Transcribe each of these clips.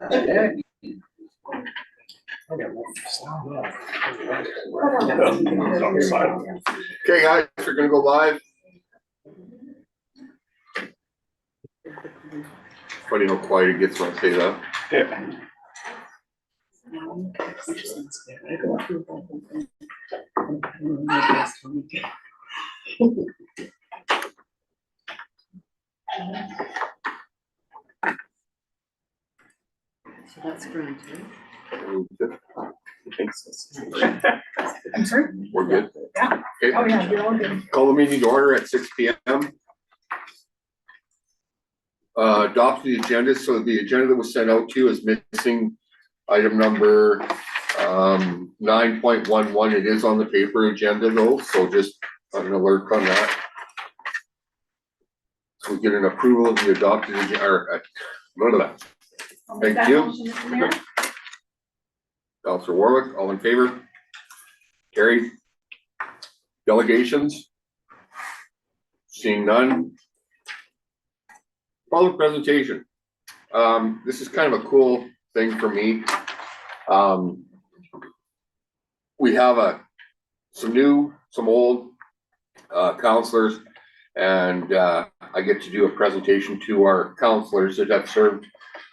Okay, guys, we're gonna go live. Funny how quiet it gets when I say that. Yeah. So that's granted. I'm sorry? We're good. Yeah. Okay. Oh, yeah, you're all good. Call the meeting to order at 6 p.m. Adopt the agenda. So the agenda that was sent out to you is missing item number 9.11. It is on the paper agenda though, so just an alert on that. So we get an approval of the adopted agenda. Or, blah, blah, blah. Thank you. Councilor Warwick, all in favor? Carried. Delegations? Seeing none. Public presentation. This is kind of a cool thing for me. We have some new, some old counselors, and I get to do a presentation to our counselors that have served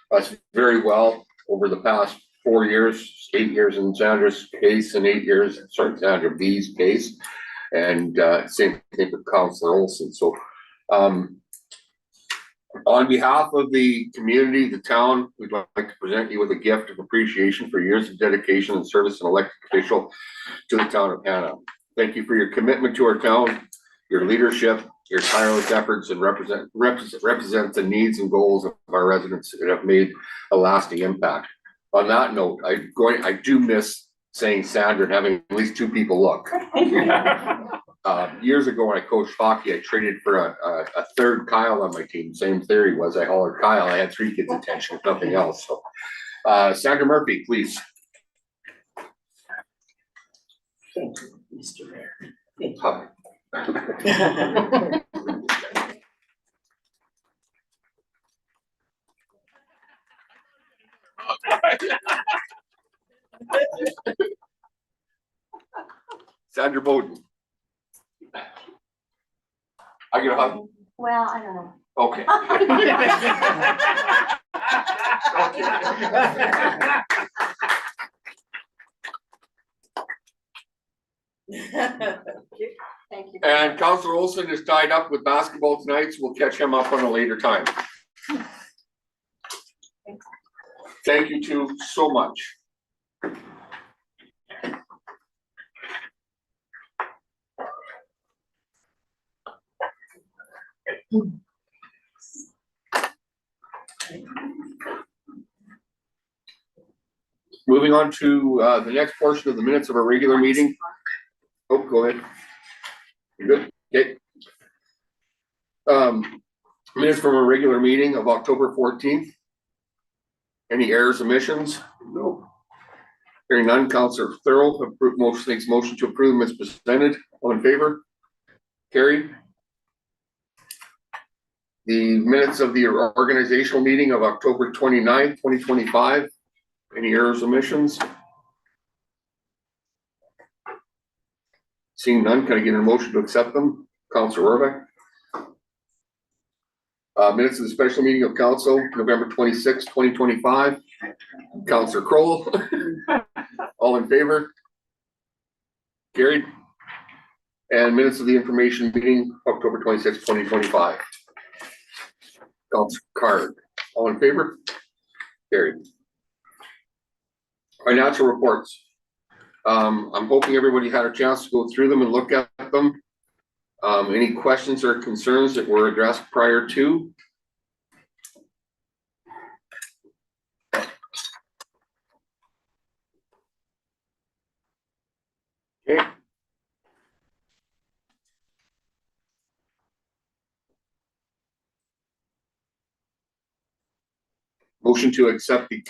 us very well over the past 4 years, 8 years in Sandra's case, and 8 years, sorry, Sandra B's case, and same thing with Counselor Olson. So on behalf of the community, the town, we'd like to present you with a gift of appreciation for years of dedication and service as an elected official to the town of Hanna. Thank you for your commitment to our town, your leadership, your tireless efforts, and represent the needs and goals of our residents that have made a lasting impact. On that note, I do miss saying Sandra and having at least 2 people look. Years ago when I coached hockey, I traded for a third Kyle on my team. Same theory was I hollered Kyle. I had 3 kids' attention, if nothing else. So, Sandra Murphy, please. Thank you, Mr. Mayor. Hi. Sandra Bowden. I get a hug? Well, I don't know. Okay. Thank you. And Councilor Olson is tied up with basketball tonight, so we'll catch him up on a later time. Thank you two so much. Moving on to the next portion of the minutes of our regular meeting. Oh, go ahead. You good? Okay. Minutes from a regular meeting of October 14th. Any errors, omissions? No. Hearing none, Councilor Thurl makes motion to approve them as presented. All in favor? Carried. The minutes of the organizational meeting of October 29th, 2025. Any errors, omissions? Seeing none, can I get a motion to accept them? Councilor Rohrbeck. Minutes of the special meeting of council, November 26th, 2025. Councilor Crowell. All in favor? Carried. And minutes of the information meeting, October 26th, 2025. Councilor Card. All in favor? Carried. Financial reports. I'm hoping everybody had a chance to go through them and look at them. Any questions or concerns that were addressed prior to? Okay. Motion to accept the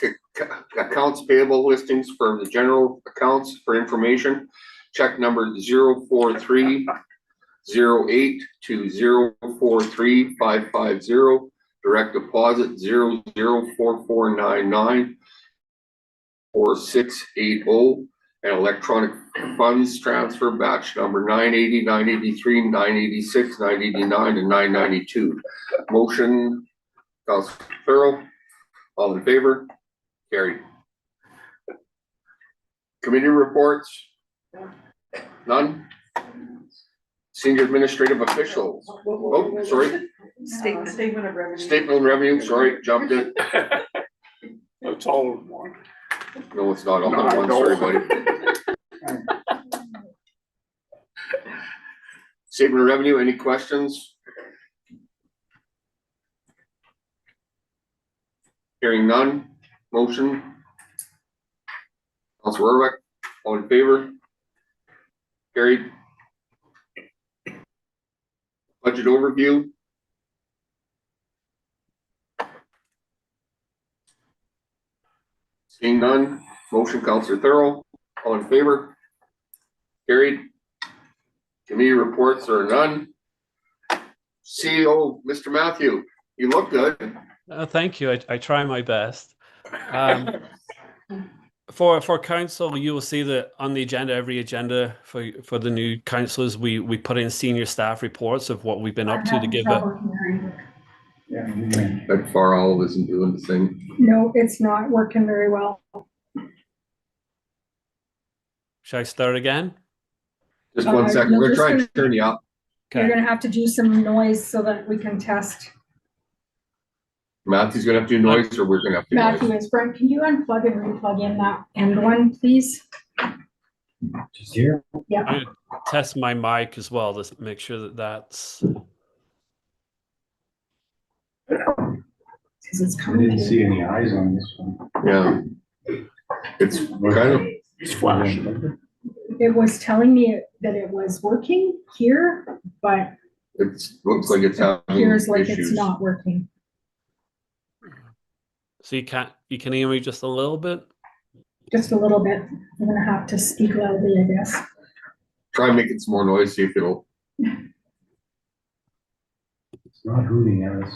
accounts payable listings for the general accounts for information. Check number 04308 to 043-550. direct deposit 0044994680, and electronic funds transfer batch number 980, 983, 986, 989, and 992. Motion, Councilor Thurl, all in favor? Carried. Committee reports? None? Senior administrative officials? Oh, sorry. Statement of revenue. Statement of revenue, sorry, jumped in. It's all in one. No, it's not all in one, sorry, buddy. Statement of revenue, any questions? Hearing none, motion. Councilor Rohrbach, all in favor? Carried. Budget overview. Seeing none, motion, Councilor Thurl, all in favor? Carried. Committee reports are none. CEO, Mr. Matthew, you look good. Thank you. I try my best. For council, you will see that on the agenda, every agenda for the new councillors, we put in senior staff reports of what we've been up to give it. That far all isn't doing the thing. No, it's not working very well. Should I start again? Just one second, no, we're just trying to gonna- turn you up. You're Okay. gonna have to do some noise so that we can test. Matthew's gonna have to do noise, or we're gonna have to do Matthew noise. is Brent, can you unplug and replug in that end one, please? Just here. Yeah, I'm gonna test my mic as well to make sure that that's. because it's I coming didn't through. see any eyes on this one. Yeah. It's kind of, It's flashing. It was telling me that it was working here, but looks like it's having here's like it's issues. not working. So you can hear me just a little bit. Just a little bit. I'm gonna have to speak loudly, I guess. Try making some more noise, see if it'll, It's not hooting at us.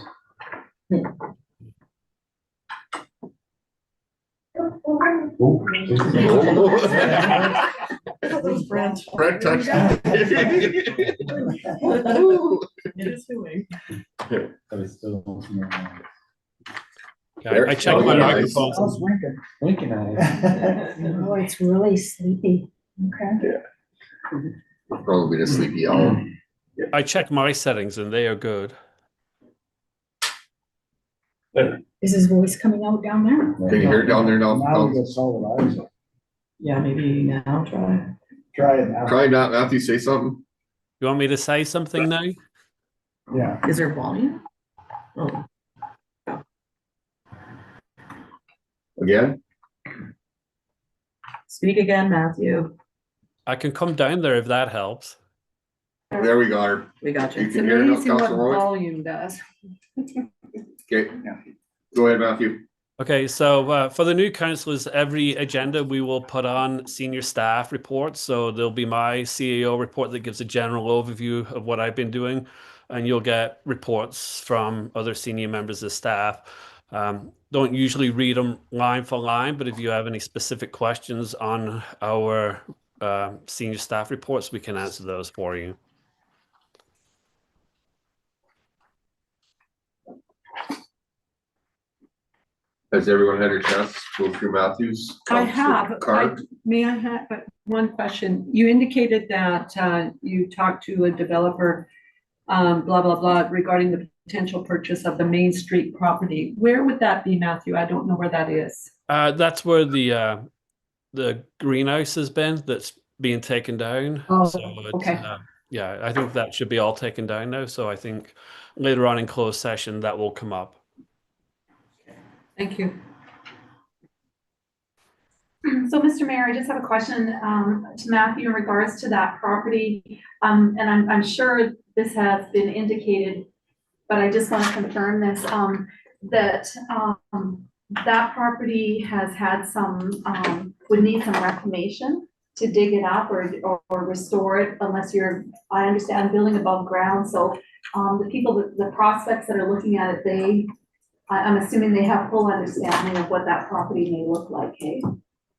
Oh, Brett touched it. but it's still. Okay, I checked my Nice. microphone. Winking at us. Oh, it's really sleepy. Okay. Probably the sleepy owl. I checked my settings and they are good. Is his voice coming out down there? Can you hear it down there now? Now we got solid eyes. Yeah, maybe now try. Try it now. Try not, Matthew, say something. You want me to say something now? Yeah. Is there volume? Oh, Again? speak again, Matthew. I can come down there if that helps. There we got her. We got You you. can hear it now, Councilor Roy? volume does. Okay. Go ahead, Matthew. Okay, so for the new councillors, every agenda we will put on senior staff reports. So there'll be my CEO report that gives a general overview of what I've been doing, and you'll get reports from other senior members of staff. Don't usually read them line for line, but if you have any specific questions on our senior staff reports, we can answer those for you. Has everyone had a chance to go through Matthew's? I have. Card? May I have, but one question. You indicated that you talked to a developer, blah, blah, blah, regarding the potential purchase of the Main Street property. Where would that be, Matthew? I don't know where that is. That's where the greenhouse has been. That's being taken down. Oh, So it's, okay. yeah, I think that should be all taken down now. So I think later on in closed session that will come up. Thank you. So, Mr. Mayor, I just have a question to Matthew in regards to that property. And I'm sure this has been indicated, but I just want to confirm this, that property has had some, would need some reclamation. to dig it up or restore it unless you're, I understand, building above ground. So, the people, the prospects that are looking at it, I'm assuming they have full understanding of what that property may look like, hey?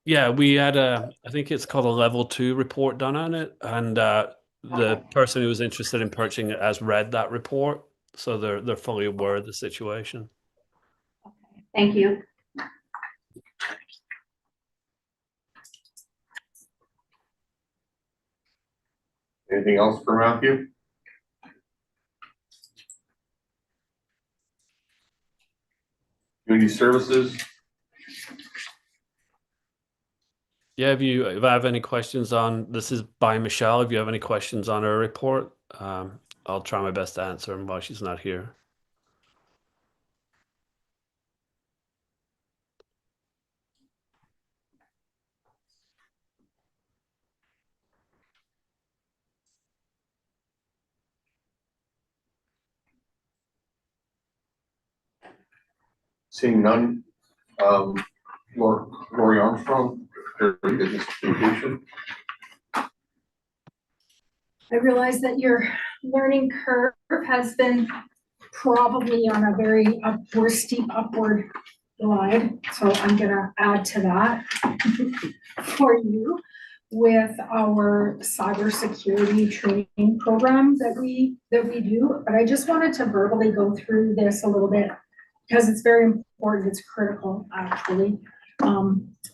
Yeah, we had I think it's called a level 2 report done on it, and the person who was interested in purchasing it has read that report, so they're fully aware of the situation. Thank you. Anything else for Matthew? Community services? Yeah, if I have any questions on, this is by Michelle, if you have any questions on her report, I'll try my best to answer them while she's not here. Seeing none, Lori Armstrong, business communication. I realize that your learning curve has been probably on a very steep upward glide. So I'm gonna add to that for you with our cybersecurity training program that we do. But I just wanted to verbally go through this a little bit because it's very important, it's critical, actually.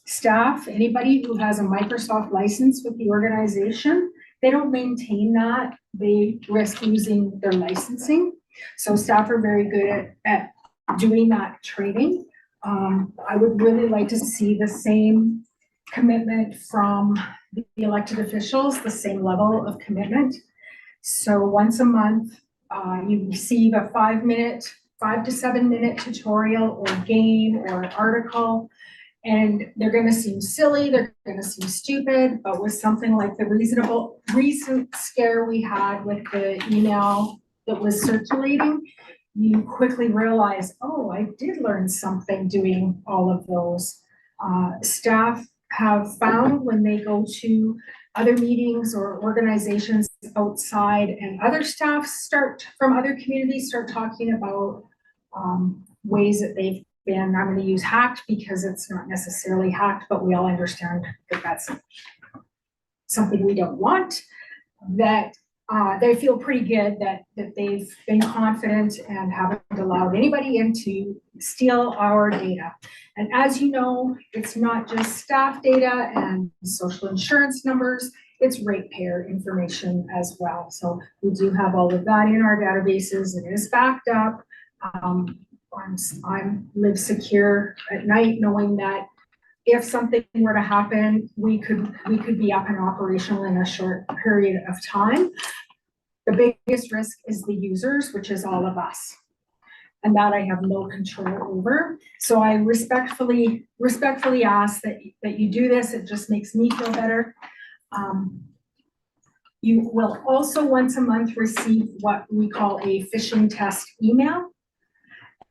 Staff, anybody who has a Microsoft license with the organization, they don't maintain that, they risk losing their licensing. So staff are very good at doing that training. I would really like to see the same commitment from the elected officials, the same level of commitment. So once a month, you receive a 5 to 7 minute tutorial or game or article. And they're gonna seem silly, they're gonna seem stupid, but with something like the recent scare we had with the email that was circulating, you quickly realize, oh, I did learn something doing all of those. Staff have found when they go to other meetings or organizations outside and other staff from other communities start talking about ways that they've been, I'm going to use hacked because it's not necessarily hacked, but we all understand that that's something we don't want, that they feel pretty good that they've been confident and haven't allowed anybody in to steal our data. And as you know, it's not just staff data and social insurance numbers, it's ratepayer information as well. So we do have all of that in our databases. It is backed up. I live secure at night knowing that if something were to happen, we could be up and operational in a short period of time. The biggest risk is the users, which is all of us. And that I have no control over. So I respectfully ask that you do this. It just makes me feel better. You will also once a month receive what we call a phishing test email.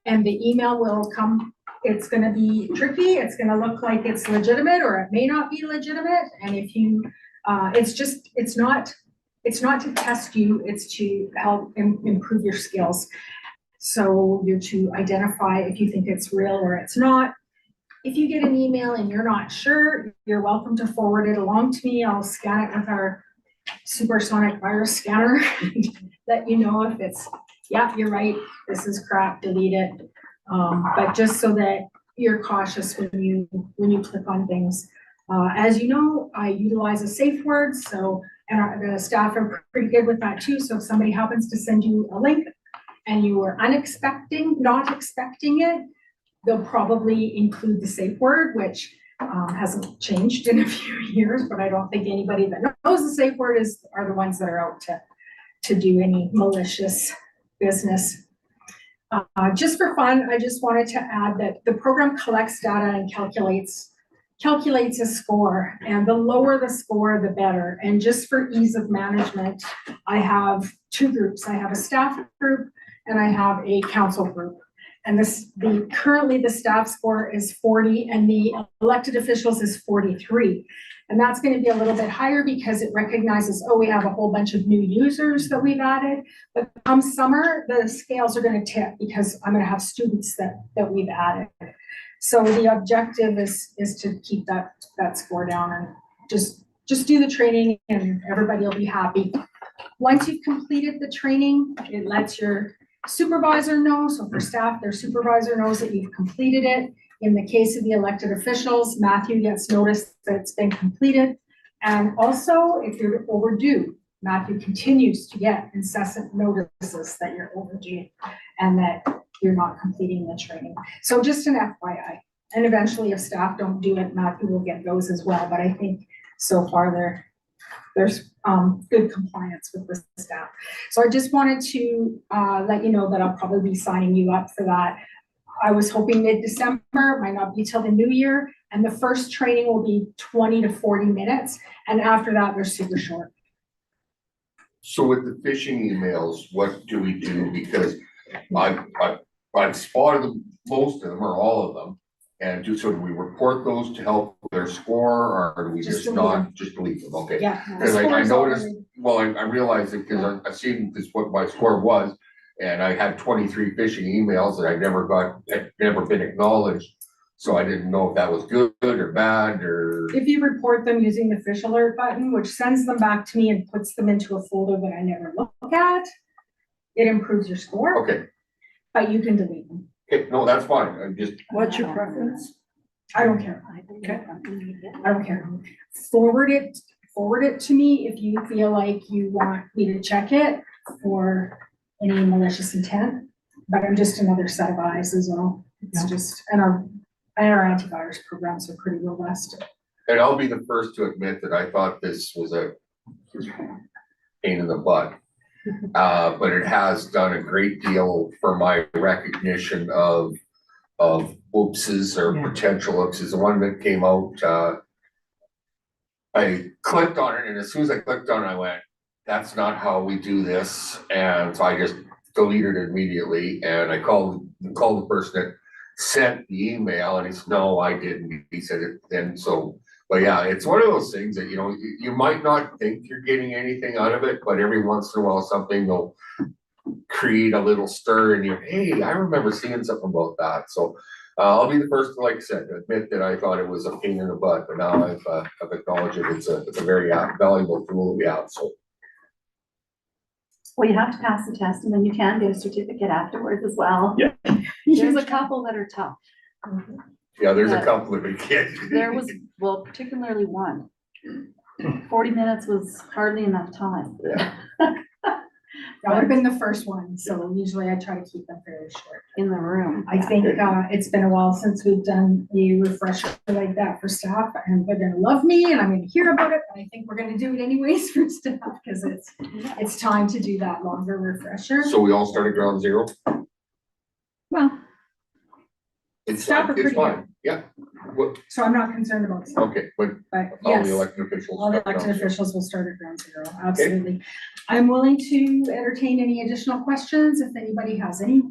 And the email will come, it's gonna be tricky, it's gonna look like it's legitimate or it may not be legitimate. And if you, it's not to test you, it's to help improve your skills. So you're to identify if you think it's real or it's not. If you get an email and you're not sure, you're welcome to forward it along to me. I'll scan it with our supersonic virus scanner, let you know if it's, yeah, you're right, this is crap, delete it. But just so that you're cautious when you click on things. As you know, I utilize a safe word, so, and the staff are pretty good with that too. So if somebody happens to send you a link and you were not expecting it, they'll probably include the safe word, which hasn't changed in a few years, but I don't think anybody that knows the safe word are the ones that are out to do any malicious business. Just for fun, I just wanted to add that the program collects data and calculates a score, and the lower the score, the better. And just for ease of management, I have two groups. I have a staff group and I have a council group. And currently the staff score is 40 and the elected officials is 43. And that's gonna be a little bit higher because it recognizes, oh, we have a whole bunch of new users that we've added. But come summer, the scales are gonna tip because I'm gonna have students that we've added. So the objective is to keep that score down and just do the training and everybody will be happy. Once you've completed the training, it lets your supervisor know. So for staff, their supervisor knows that you've completed it. In the case of the elected officials, Matthew gets notice that it's been completed. And also, if you're overdue, Matthew continues to get incessant notices that you're overdue and that you're not completing the training. So just an FYI. And eventually, if staff don't do it, Matthew will get those as well. But I think so far there's good compliance with the staff. So I just wanted to let you know that I'll probably be signing you up for that. I was hoping mid-December, might not be till the new year. And the first training will be 20 to 40 minutes. And after that, they're super short. So with the phishing emails, what do we do? Because I've spotted them, most of them or all of them. And do we report those to help with their score, or do we just not just delete them? Okay. Yeah. Because I noticed, well, I realized it because I've seen this, what my score was, and I had 23 phishing emails that had never been acknowledged. So I didn't know if that was good or bad or. If you report them using the fish alert button, which sends them back to me and puts them into a folder that I never look at, it improves your score. Okay. But you can delete them. Okay, no, that's fine. I'm just. What's your preference? I don't care. Okay. I don't care. Forward it to me if you feel like you want me to check it for any malicious intent. But I'm just another set of eyes is all. It's just, and our antivirus programs are pretty robust. And I'll be the first to admit that I thought this was a pain in the butt. But it has done a great deal for my recognition of oopses or potential oopses. The one that came out, I clicked on it, and as soon as I clicked on it, I went, that's not how we do this. And so I just deleted it immediately, and I called the person that sent the email, and he said, no, I didn't. He said it then. So, but yeah, it's one of those things that, you might not think you're getting anything out of it, but every once in a while something will create a little stir in you. Hey, I remember seeing something about that. So I'll be the first to, like I said, admit that I thought it was a pain in the butt, but now I've acknowledged it. It's a very valuable tool that we have. So. Well, you have to pass the test and then you can get a certificate afterwards as well. Yeah. There's a couple that are tough. Yeah, there's a But couple of big kids. there was, well, particularly one. 40 minutes was hardly enough time. Yeah. That would have been the first one. So usually I try to keep them fairly short. In the room. I think it's been a while since we've done a refresher like that for staff, and they're gonna love me and I'm gonna hear about it, but I think we're gonna do it anyways for staff because it's time to do that longer refresher. So we all start at ground zero? Well, It's Staff are it's pretty fine. Yeah. What, So I'm not concerned about staff, okay, but but all yes, the elected officials. all the start ground elected zero. officials will start at ground zero, absolutely. I'm willing to entertain any additional questions if anybody has any.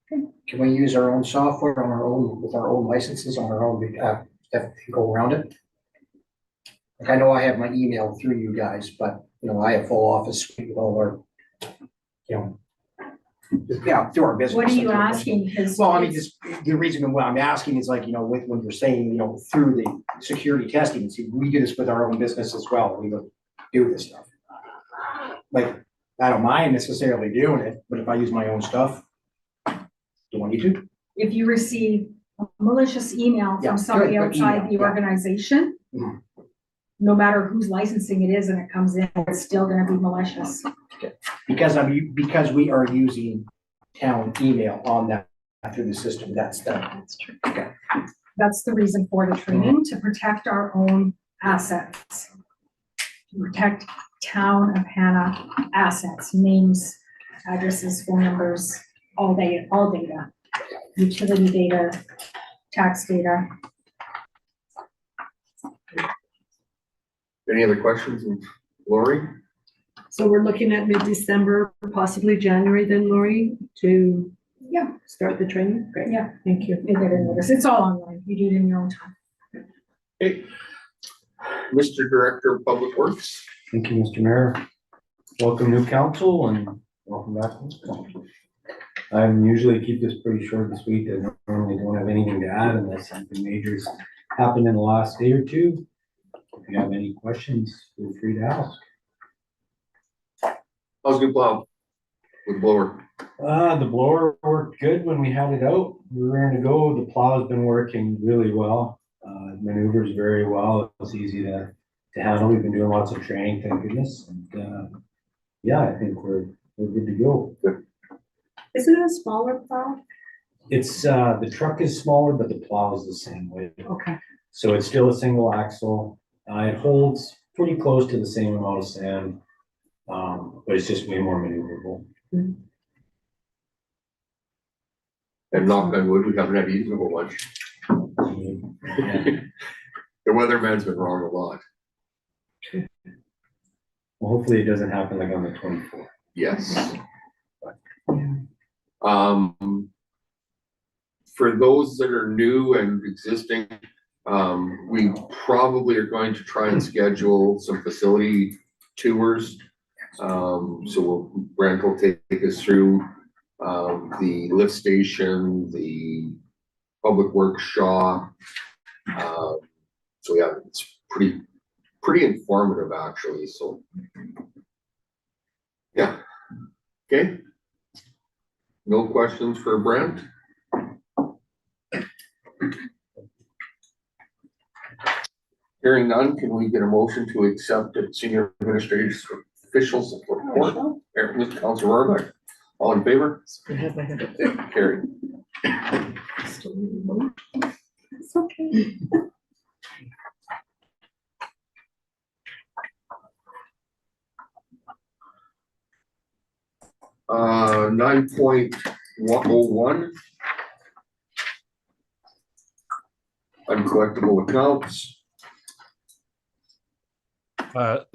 Can we use our own software on our own, with our own licenses on our own, stuff to go around it? Like, I know I have my email through you guys, but, I have full office suite with all our, through our business. What are you asking? Because Well, I mean, just the reason why I'm asking is like, with when you're saying, through the security testing, see, we do this with our own business as well. We go do this stuff. Like, I don't mind necessarily doing it, but if I use my own stuff, do I need to? if you receive a malicious email Yeah, from somebody good, but outside email, the yeah. organization, Mhm. no matter whose licensing it is and it comes in, it's still gonna be malicious. Because we are using town email on that through the system, that's true. Okay. That's the reason for the training, to protect our own assets. To protect town of Hanna assets, names, addresses, phone numbers, all data, utility data, tax data. Any other questions, Lori? So we're looking at mid-December, possibly January then, Lori, to Start the training? Great. Yeah. Thank you. You'll get a notice. It's all online. You do it in your own time. Okay. Mr. Director of Public Works. Thank you, Mr. Mayor. Welcome new council and welcome back. I usually keep this pretty short this week. I normally don't have anything to add unless something major's happened in the last day or two. If you have any questions, feel free to ask. How's good plow with blower? The blower worked good when we had it out. We were ready to go. The plow's been working really well. Maneuvers very well. It's easy to handle. We've been doing lots of training, thank goodness. And, yeah, I think we're good to go. Isn't it a smaller plow? It's, the truck is smaller, but the plow is the same weight. Okay. So it's still a single axle. It holds pretty close to the same amount of sand. But it's just way more maneuverable. And knock on wood, we haven't had to use them a bunch. Yeah. The weatherman's been wrong a lot. Well, hopefully it doesn't happen like on the 24th. Yes. For those that are new and existing, we probably are going to try and schedule some facility tours. So Brent will take us through the lift station, the public works shop. So yeah, it's pretty informative actually, so. Yeah, okay. No questions for Brent? Hearing none, can we get a motion to accept the senior administrative officials report? Mr. Council Rohrbach, all in favor? Carried. It's okay. Uh, 9.101. Uncollectible accounts.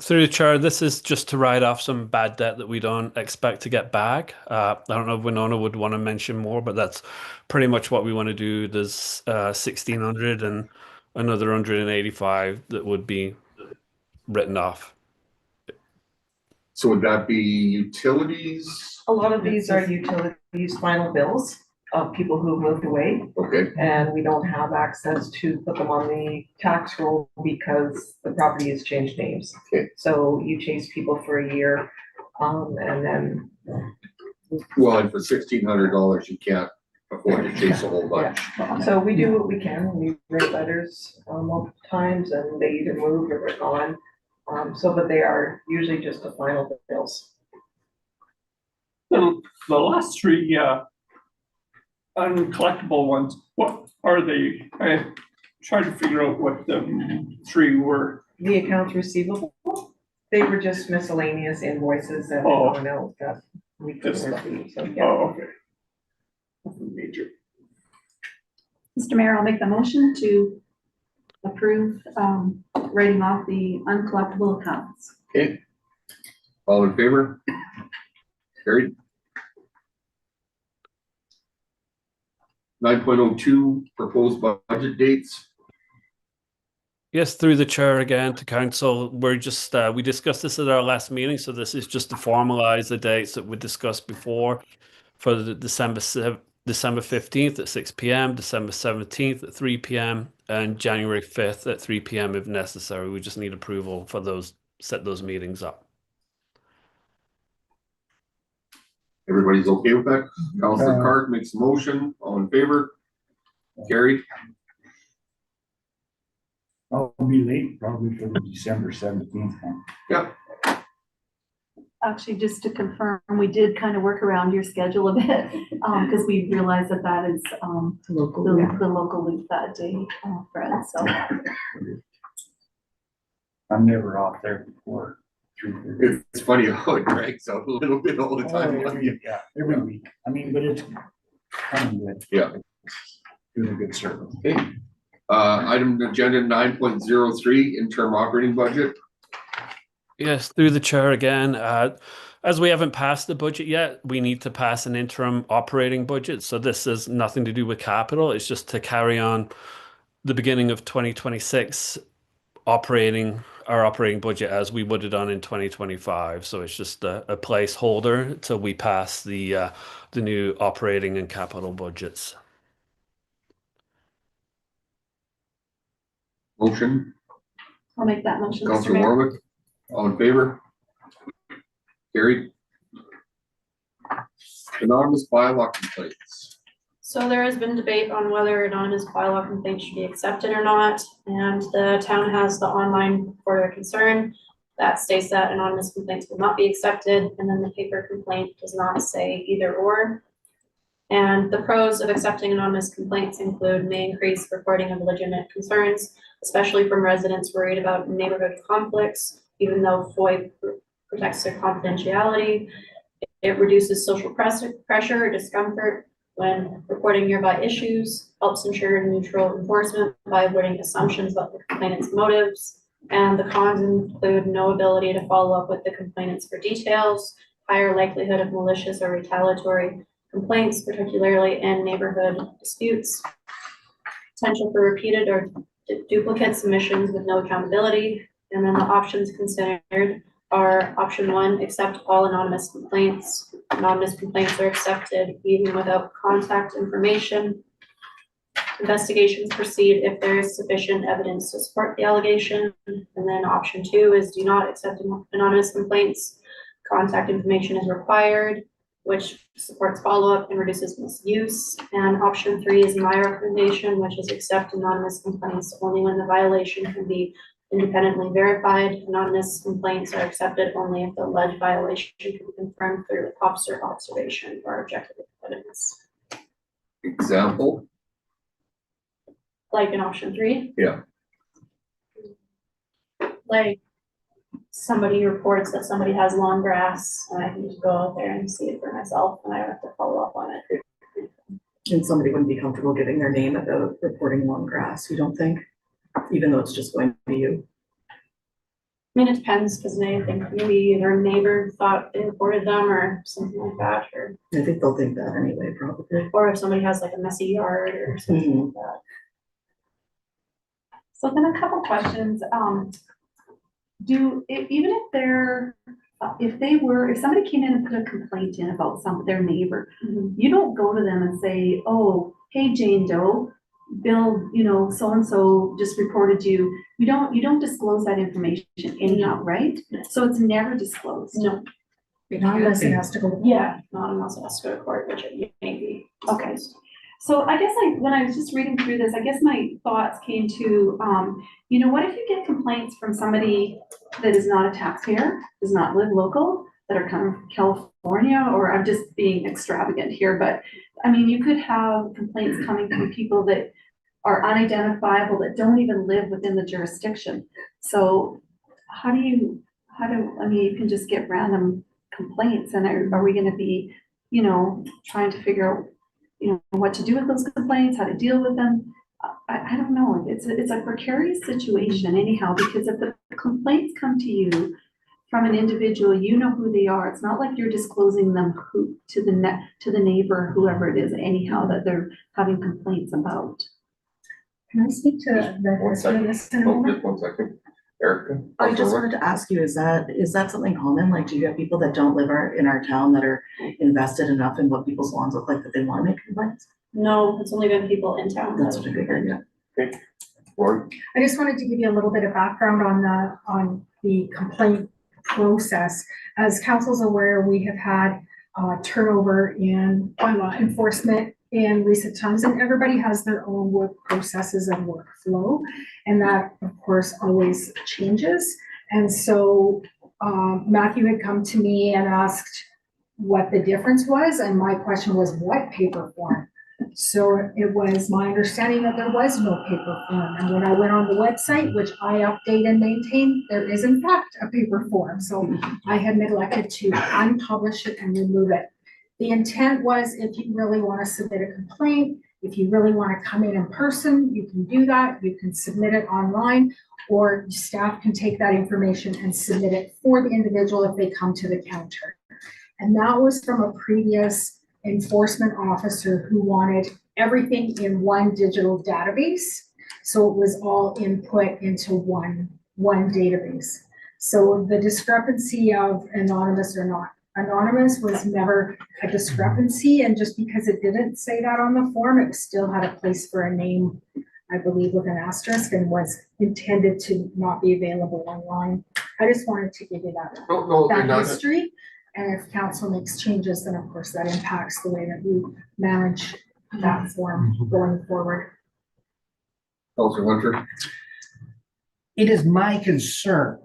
Through the chair, this is just to write off some bad debt that we don't expect to get back. I don't know if Winona would want to mention more, but that's pretty much what we want to do. There's 1,600 and another 185 that would be written off. So would that be utilities? A lot of these are utilities final bills of people who moved away, Okay, and we don't have access to put them on the tax roll because the property has changed names. Okay. So you chase people for a year, and then. well, and for $1,600, you can't afford to chase a whole bunch. So we do what we can. We write letters multiple times, and they either moved or they're gone. But they are usually just the final bills. The last three uncollectible ones, what are they? I tried to figure out what the three were. The accounts receivable, they were just miscellaneous invoices that Oh. went out that we couldn't Just stuff. receive, so yeah. Oh, okay. Nothing major. Mr. Mayor, I'll make the motion to approve, writing off the uncollectible accounts. Okay. All in favor? Carried. 9.02, proposed budget dates. Yes, through the chair again to council. We're just we discussed this at our last meeting, so this is just to formalize the dates that we discussed before for the December 15th at 6 p.m., December 17th at 3 p.m., and January 5th at 3 p.m. if necessary. We just need approval for those, set those meetings up. Everybody's okay with that? Councilor Cart makes a motion. All in favor? Carried. I'll be late probably for the December 17th. Yep. Actually, just to confirm, we did kind of work around your schedule a bit, because we realized that that is, Local. the local week that day, Fred, so. I'm never off there before 3:30. It's funny how it drags out a little bit all the time. Yeah, every week. I mean, but it's kind of good. Yeah. Doing a good service. Okay. Item agenda 9.03, interim operating budget. Yes, through the chair again. As we haven't passed the budget yet, we need to pass an interim operating budget. So this has nothing to do with capital. It's just to carry on the beginning of 2026 our operating budget as we would have done in 2025. So it's just a placeholder till we pass the new operating and capital budgets. Motion, I'll make that motion, Mr. Councilor Mayor. Warwick, all in favor? Carried. Anonymous bylaw complaints. So there has been debate on whether anonymous bylaw complaints should be accepted or not, and the town has the online for their concern that states that anonymous complaints will not be accepted, and then the paper complaint does not say either or. And the pros of accepting anonymous complaints include may increase reporting of legitimate concerns, especially from residents worried about neighborhood conflicts, even though FOIA protects their confidentiality. It reduces social pressure or discomfort when reporting nearby issues, helps ensure neutral enforcement by avoiding assumptions about the complainant's motives. And the cons include no ability to follow up with the complainants for details, higher likelihood of malicious or retaliatory complaints, particularly in neighborhood disputes, potential for repeated or duplicate submissions with no accountability. And then the options considered are option 1, accept all anonymous complaints. Anonymous complaints are accepted even without contact information. Investigations proceed if there is sufficient evidence to support the allegation. And then option 2 is do not accept anonymous complaints. Contact information is required, which supports follow-up and reduces misuse. And option 3 is my recommendation, which is accept anonymous complaints only when the violation can be independently verified. Anonymous complaints are accepted only if the alleged violation can be confirmed through officer observation or objective evidence. Example? Like in option 3? Yeah. Like somebody reports that somebody has long grass and I can just go out there and see it for myself and I don't have to follow up on it. And somebody wouldn't be comfortable giving their name about reporting long grass, you don't think? Even though it's just going to be you. I mean, it depends, because I think maybe their neighbor thought they reported them or something like that, or I think they'll think that anyway, probably. if somebody has like a messy yard or something like that. So then a couple questions, even if somebody came in and put a complaint in about their neighbor, you don't go to them and say, oh, hey, Jane Doe, Bill, so-and-so just reported you. You don't disclose that information anyhow, right? So it's never disclosed. No, Not unless it has to go. yeah, not unless it has to go to court, which it may be. Okay. So I guess when I was just reading through this, I guess my thoughts came to, what if you get complaints from somebody that is not a taxpayer, does not live local, that are coming from California, or I'm just being extravagant here, but I mean, you could have complaints coming from people that are unidentifiable, that don't even live within the jurisdiction. So I mean, you can just get random complaints, and are we gonna be, trying to figure out, what to do with those complaints, how to deal with them? I don't know. It's a precarious situation anyhow, because if the complaints come to you from an individual, you know who they are. It's not like you're disclosing them to the neighbor, whoever it is, anyhow, that they're having complaints about. Can I speak to One second. this in a Oh, moment? just 1 second. Erica? I just wanted to ask you, is that something common? Like, do you have people that don't live in our town that are invested enough in what people's lawns look like that they want to make complaints? No, it's only been people in town. That's what I figured, yeah. Lauren? I just wanted to give you a little bit of background on the complaint process. As council's aware, we have had turnover in bylaw enforcement in recent times, and everybody has their own work processes and workflow, and that of course always changes. And so Matthew had come to me and asked what the difference was, and my question was, what paper form? So it was my understanding that there was no paper form, and when I went on the website, which I update and maintain, there is in fact a paper form. So I had neglected to unpublish it and remove it. The intent was, if you really want to submit a complaint, if you really want to come in person, you can do that. You can submit it online, or staff can take that information and submit it for the individual if they come to the counter. And that was from a previous enforcement officer who wanted everything in one digital database. So it was all input into one database. So the discrepancy of anonymous or not anonymous was never a discrepancy. And just because it didn't say that on the form, it still had a place for a name, I believe, with an asterisk, and was intended to not be available online. I just wanted to give you that history. And if council makes changes, then of course that impacts the way that we manage that form going forward. Councilor Hunter? It is my concern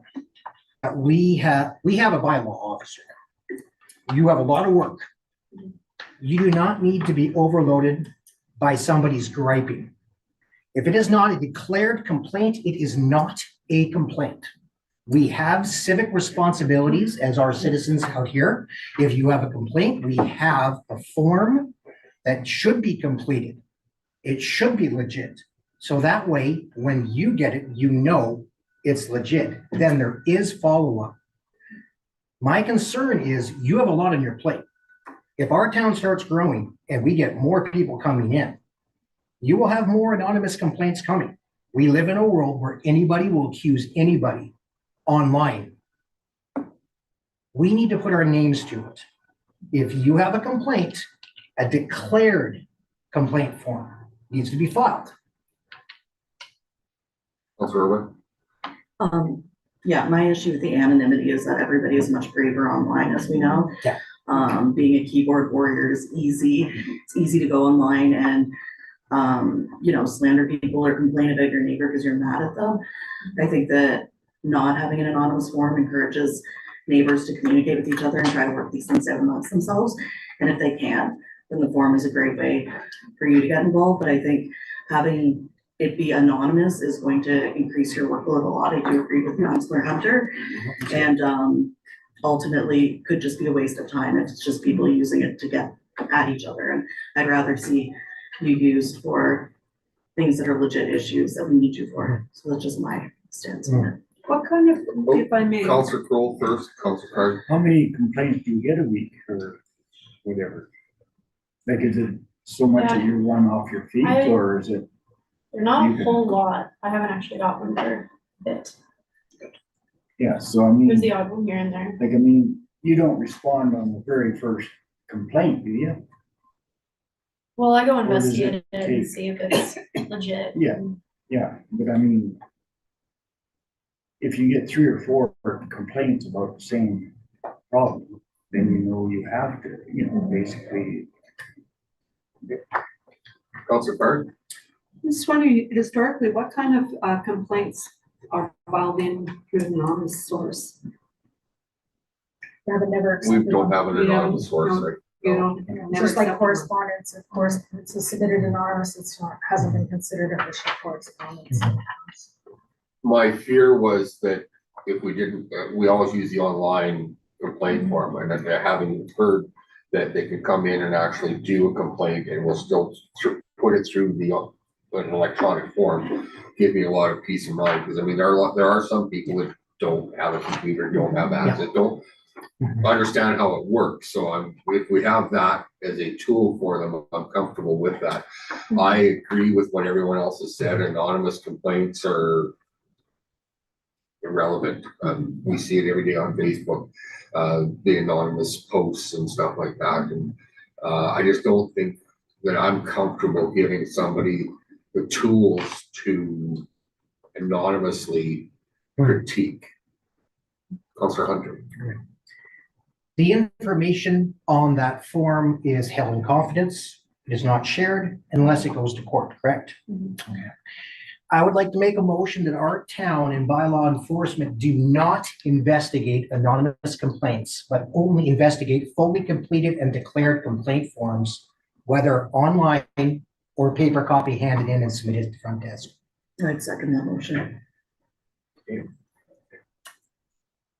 that we have a bylaw officer. You have a lot of work. You do not need to be overloaded by somebody's griping. If it is not a declared complaint, it is not a complaint. We have civic responsibilities as our citizens out here. If you have a complaint, we have a form that should be completed. It should be legit. So that way, when you get it, you know it's legit. Then there is follow-up. My concern is you have a lot on your plate. If our town starts growing and we get more people coming in, you will have more anonymous complaints coming. We live in a world where anybody will accuse anybody online. We need to put our names to it. If you have a complaint, a declared complaint form needs to be filed. Councilor Irwin? Yeah, my issue with the anonymity is that everybody is much braver online, as we know. Yeah. Being a keyboard warrior is easy. It's easy to go online and, slander people or complain about your neighbor because you're mad at them. I think that not having an anonymous form encourages neighbors to communicate with each other and try to work these things out amongst themselves. And if they can't, then the form is a great way for you to get involved. But I think having it be anonymous is going to increase your workload a lot. I do agree with Councilor Hunter. And ultimately could just be a waste of time if it's just people using it to get at each other. And I'd rather see you used for things that are legit issues that we need you for. So that's just my stance on it. What kind of, if I may, Councilor Kroll first, Councilor Card. How many complaints do you get a week or whatever? Like, is it so much that you run off your feet, or is it? They're not a whole lot. I haven't actually got one for a bit. Yeah, so I mean, There's the odd one here and there. like, I mean, you don't respond on the very first complaint, do you? Well, I go Or does it investigate it and take- see if it's legit. Yeah. Yeah, but I mean, if you get 3 or 4 complaints about the same problem, then you know you have to, basically. Councilor Card? I'm just wondering, historically, what kind of complaints are filed in through an anonymous source? Yeah, but never We accepted. don't have an You know, anonymous source, no. right? You know, It's never just like accepted. correspondence, of course, it's submitted anonymous, it's not, hasn't been considered official correspondence. My fear was that if we didn't, we always use the online complaint form, and then having heard that they could come in and actually do a complaint and we'll still put it through an electronic form, give me a lot of peace of mind, because I mean, there are some people that don't have a computer, don't have access, don't understand how it works, so if we have that as a tool for them, I'm comfortable with that. I agree with what everyone else has said, anonymous complaints are irrelevant. We see it every day on Facebook, the anonymous posts and stuff like that. And I just don't think that I'm comfortable giving somebody the tools to anonymously critique. Councilor Hunter. The information on that form is held in confidence. It is not shared unless it goes to court, correct? Okay. I would like to make a motion that our town and bylaw enforcement do not investigate anonymous complaints, but only investigate fully completed and declared complaint forms, whether online or paper copy handed in and submitted at the front desk. I'd second that motion.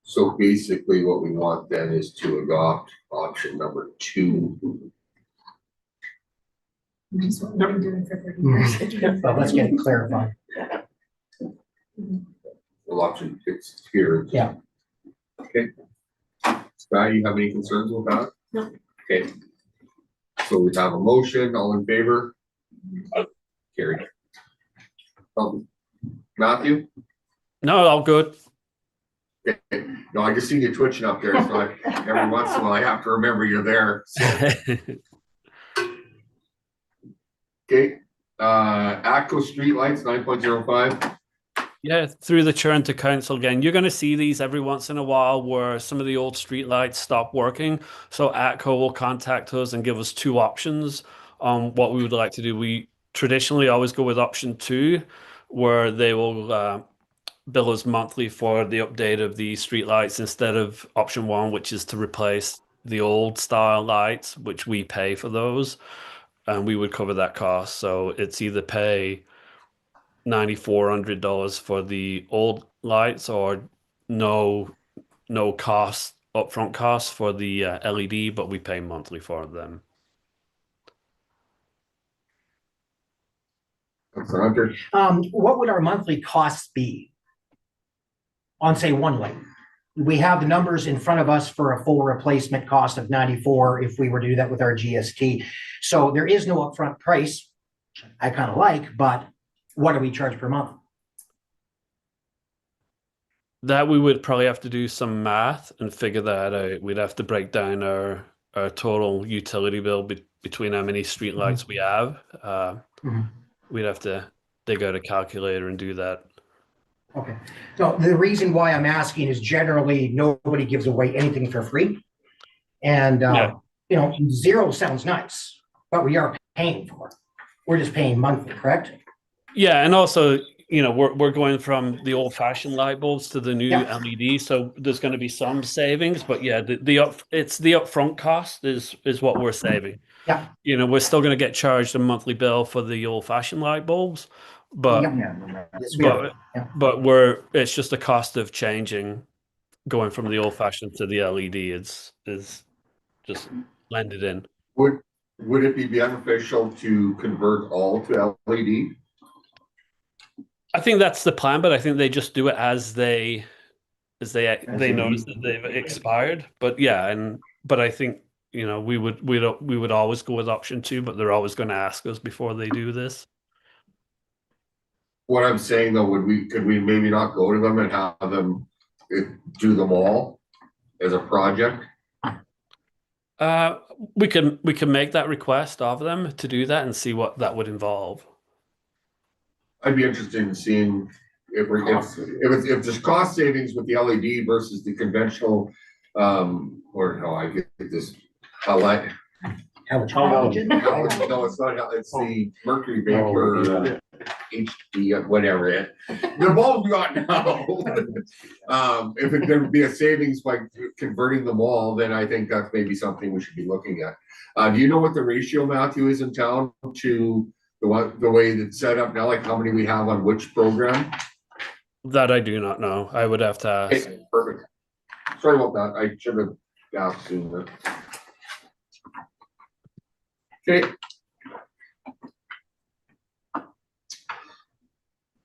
So basically what we want then is to adopt option number 2. Just what we've been doing for 30 years. But let's get it clarified. Well, option 6 here. Yeah. Okay. Scott, you have any concerns with that? No. Okay. So we have a motion, all in favor? Carried. Matthew? No, all good. No, I just see you twitching up there, so every once in a while I have to remember you're there. Okay, ATCO streetlights, 9.05. Yeah, through the churn to council again, you're going to see these every once in a while where some of the old street lights stop working. So ATCO will contact us and give us two options on what we would like to do. We traditionally always go with option 2, where they will bill us monthly for the update of the street lights instead of option 1, which is to replace the old style lights, which we pay for those, and we would cover that cost. So it's either pay $9,400 for the old lights or no cost, upfront cost for the LED, but we pay monthly for them. Hunter? What would our monthly costs be on, say, one light? We have the numbers in front of us for a full replacement cost of 94 if we were to do that with our GST. So there is no upfront price, I kind of like, but what do we charge per month? That we would probably have to do some math and figure that out. We'd have to break down our total utility bill between how many streetlights we have. We'd have to dig out a calculator and do that. Okay. No, the reason why I'm asking is generally nobody gives away anything for free. And, you know, 0 sounds nice, but we are paying for it. We're just paying monthly, correct? Yeah, and also, you know, we're going from the old-fashioned light bulbs to the new LED, so there's going to be some savings. But yeah, it's the upfront cost is what we're saving. Yeah. You know, we're still going to get charged a monthly bill for the old-fashioned light bulbs, but Yes, we are. but it's just the cost of changing, going from the old-fashioned to the LED is just blended in. Would it be beneficial to convert all to LED? I think that's the plan, but I think they just do it as they notice that they've expired. But yeah, but I think, you know, we would always go with option 2, but they're always going to ask us before they do this. What I'm saying though, could we maybe not go to them and have them do them all as a project? We can make that request of them to do that and see what that would involve. I'd be interested in seeing if there's cost savings with the LED versus the conventional, or no, I get this, halogen. No, it's not, it's the mercury vapor, HD, whatever the bulb we got now. If there would be a savings by converting them all, then I think that's maybe something we should be looking at. Do you know what the ratio, Matthew, is in town to the way it's set up now, like how many we have on which program? That I do not know. I would have to ask. Okay, perfect. Sorry about that. I should have asked sooner. Okay.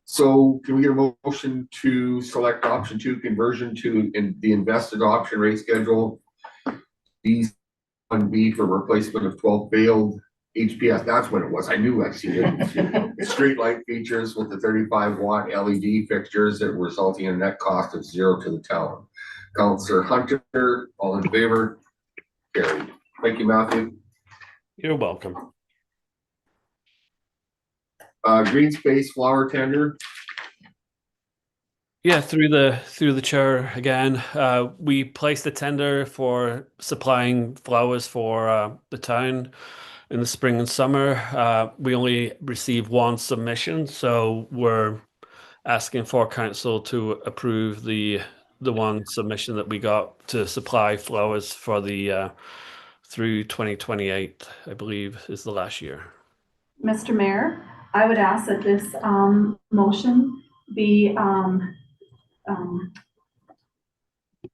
So can we get a motion to select option 2, conversion to the invested option rate schedule? B1B for replacement of 12 failed HPS, that's what it was. I knew I seen it. Street light features with the 35-watt LED fixtures that resulting in a net cost of 0 to the town. Councillor Hunter, all in favor? Carried. Thank you, Matthew. You're welcome. Green space flower tender. Yeah, through the chair again. We placed a tender for supplying flowers for the town in the spring and summer. We only received 1 submission, so we're asking for council to approve the 1 submission that we got to supply flowers for the through 2028, I believe, is the last year. Mr. Mayor, I would ask that this motion be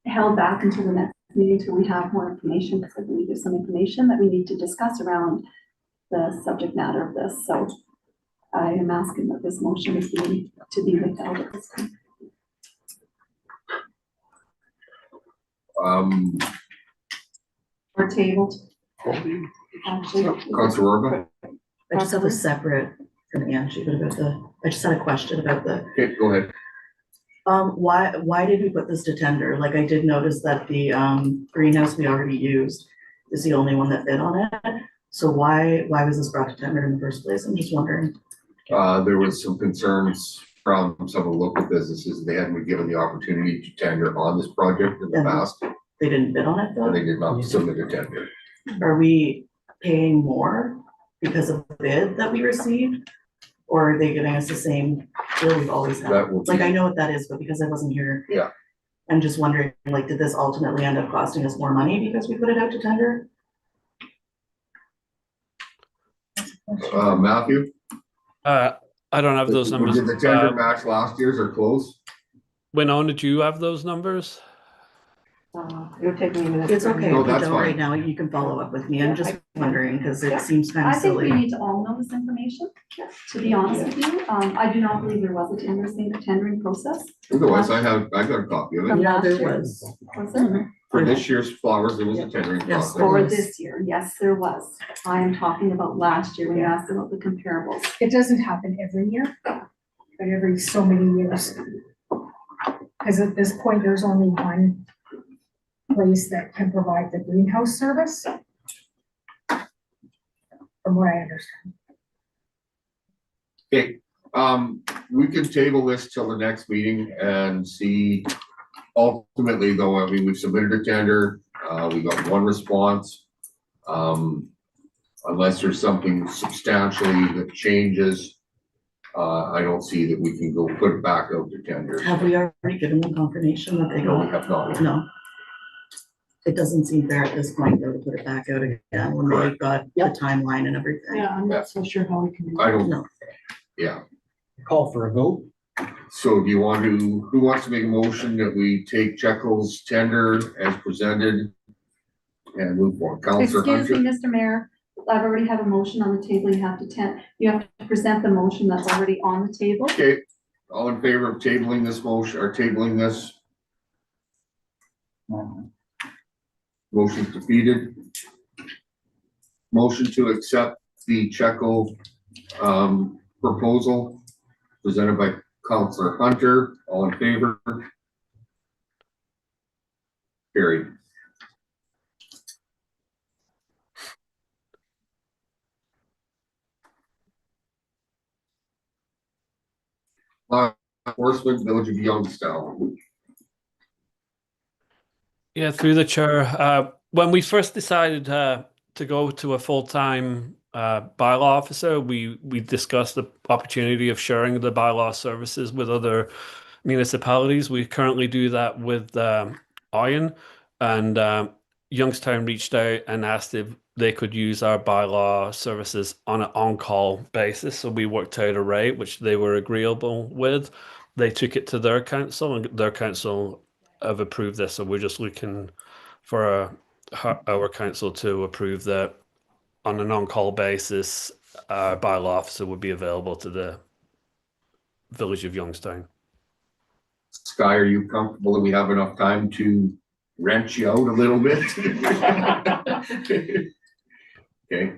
held back until the next meeting till we have more information, because I believe there's some information that we need to discuss around the subject matter of this. So I am asking that this motion is to be withheld at this time. or tabled. Actually, Councilor Orban? I just have a separate from Angie, but about I just had a question about Okay, go ahead. why did we put this to tender? Like, I did notice that the, greenhouse we already used is the only one that bid on it. So why was this brought to tender in the first place? I'm just wondering. There was some concerns from some of the local businesses. They hadn't been given the opportunity to tender on this project in the And past, They didn't bid on it and they though? did not submit a tender. Are we paying more because of the bid that we received? Or are they giving us the same bill we've always had? That will be- Like, I know what that is, but because I wasn't here. Yeah. I'm just wondering, like, did this ultimately end up costing us more money because we put it out to tender? Matthew? I don't have those numbers. Did the tender match last year's or close? Winona, did you have those numbers? It would take me a minute. It's okay, No, if you that's don't fine. right now, you can follow up with me. I'm just wondering, because Yeah. it seems kind I of think we silly. need to all know this information, to be honest with you. I do not believe there was a tendering process. Otherwise, I got a copy of From it. Yeah, last there year. was. Was there? For this year's flowers, there was a tendering Yes, process. there For was. this year, yes, there was. I am talking about last year when you asked about the comparables. It doesn't happen every year, but every so many years. Because at this point, there's only one place that can provide the greenhouse service. From what I understand. Okay, we can table this till the next meeting and see. Ultimately, though, I mean, we've submitted a tender, we got one response. Unless there's something substantially that changes, I don't see that we can go put it back out to tender. Have we already given them confirmation that they No, we go? have not. No. It doesn't seem fair at this point though to put it back out again when they've Correct. got the timeline and everything. Yeah, I'm not so sure how we can. I don't, No. yeah. Call for a vote. So do you want to, who wants to make a motion that we take Jekyll's tender as presented and move forward? Counselor Excuse me, Hunter? Mr. Mayor, I've already have a motion on the table. You have to present the motion that's already on the table. Okay, all in favor of tabling this motion or tabling this? Motion's defeated. Motion to accept the Jekyll proposal presented by Counselor Hunter. All in favor? Carried. Law enforcement, Village of Youngstown. Yeah, through the chair. When we first decided to go to a full-time bylaw officer, we discussed the opportunity of sharing the bylaw services with other municipalities. We currently do that with Iron, and Youngstown reached out and asked if they could use our bylaw services on an on-call basis. So we worked out a rate which they were agreeable with. They took it to their council, and their council have approved this. So we're just looking for our council to approve that on an on-call basis. Our bylaw officer would be available to the Village of Youngstown. Sky, are you comfortable that we have enough time to wrench you out a little bit? Okay.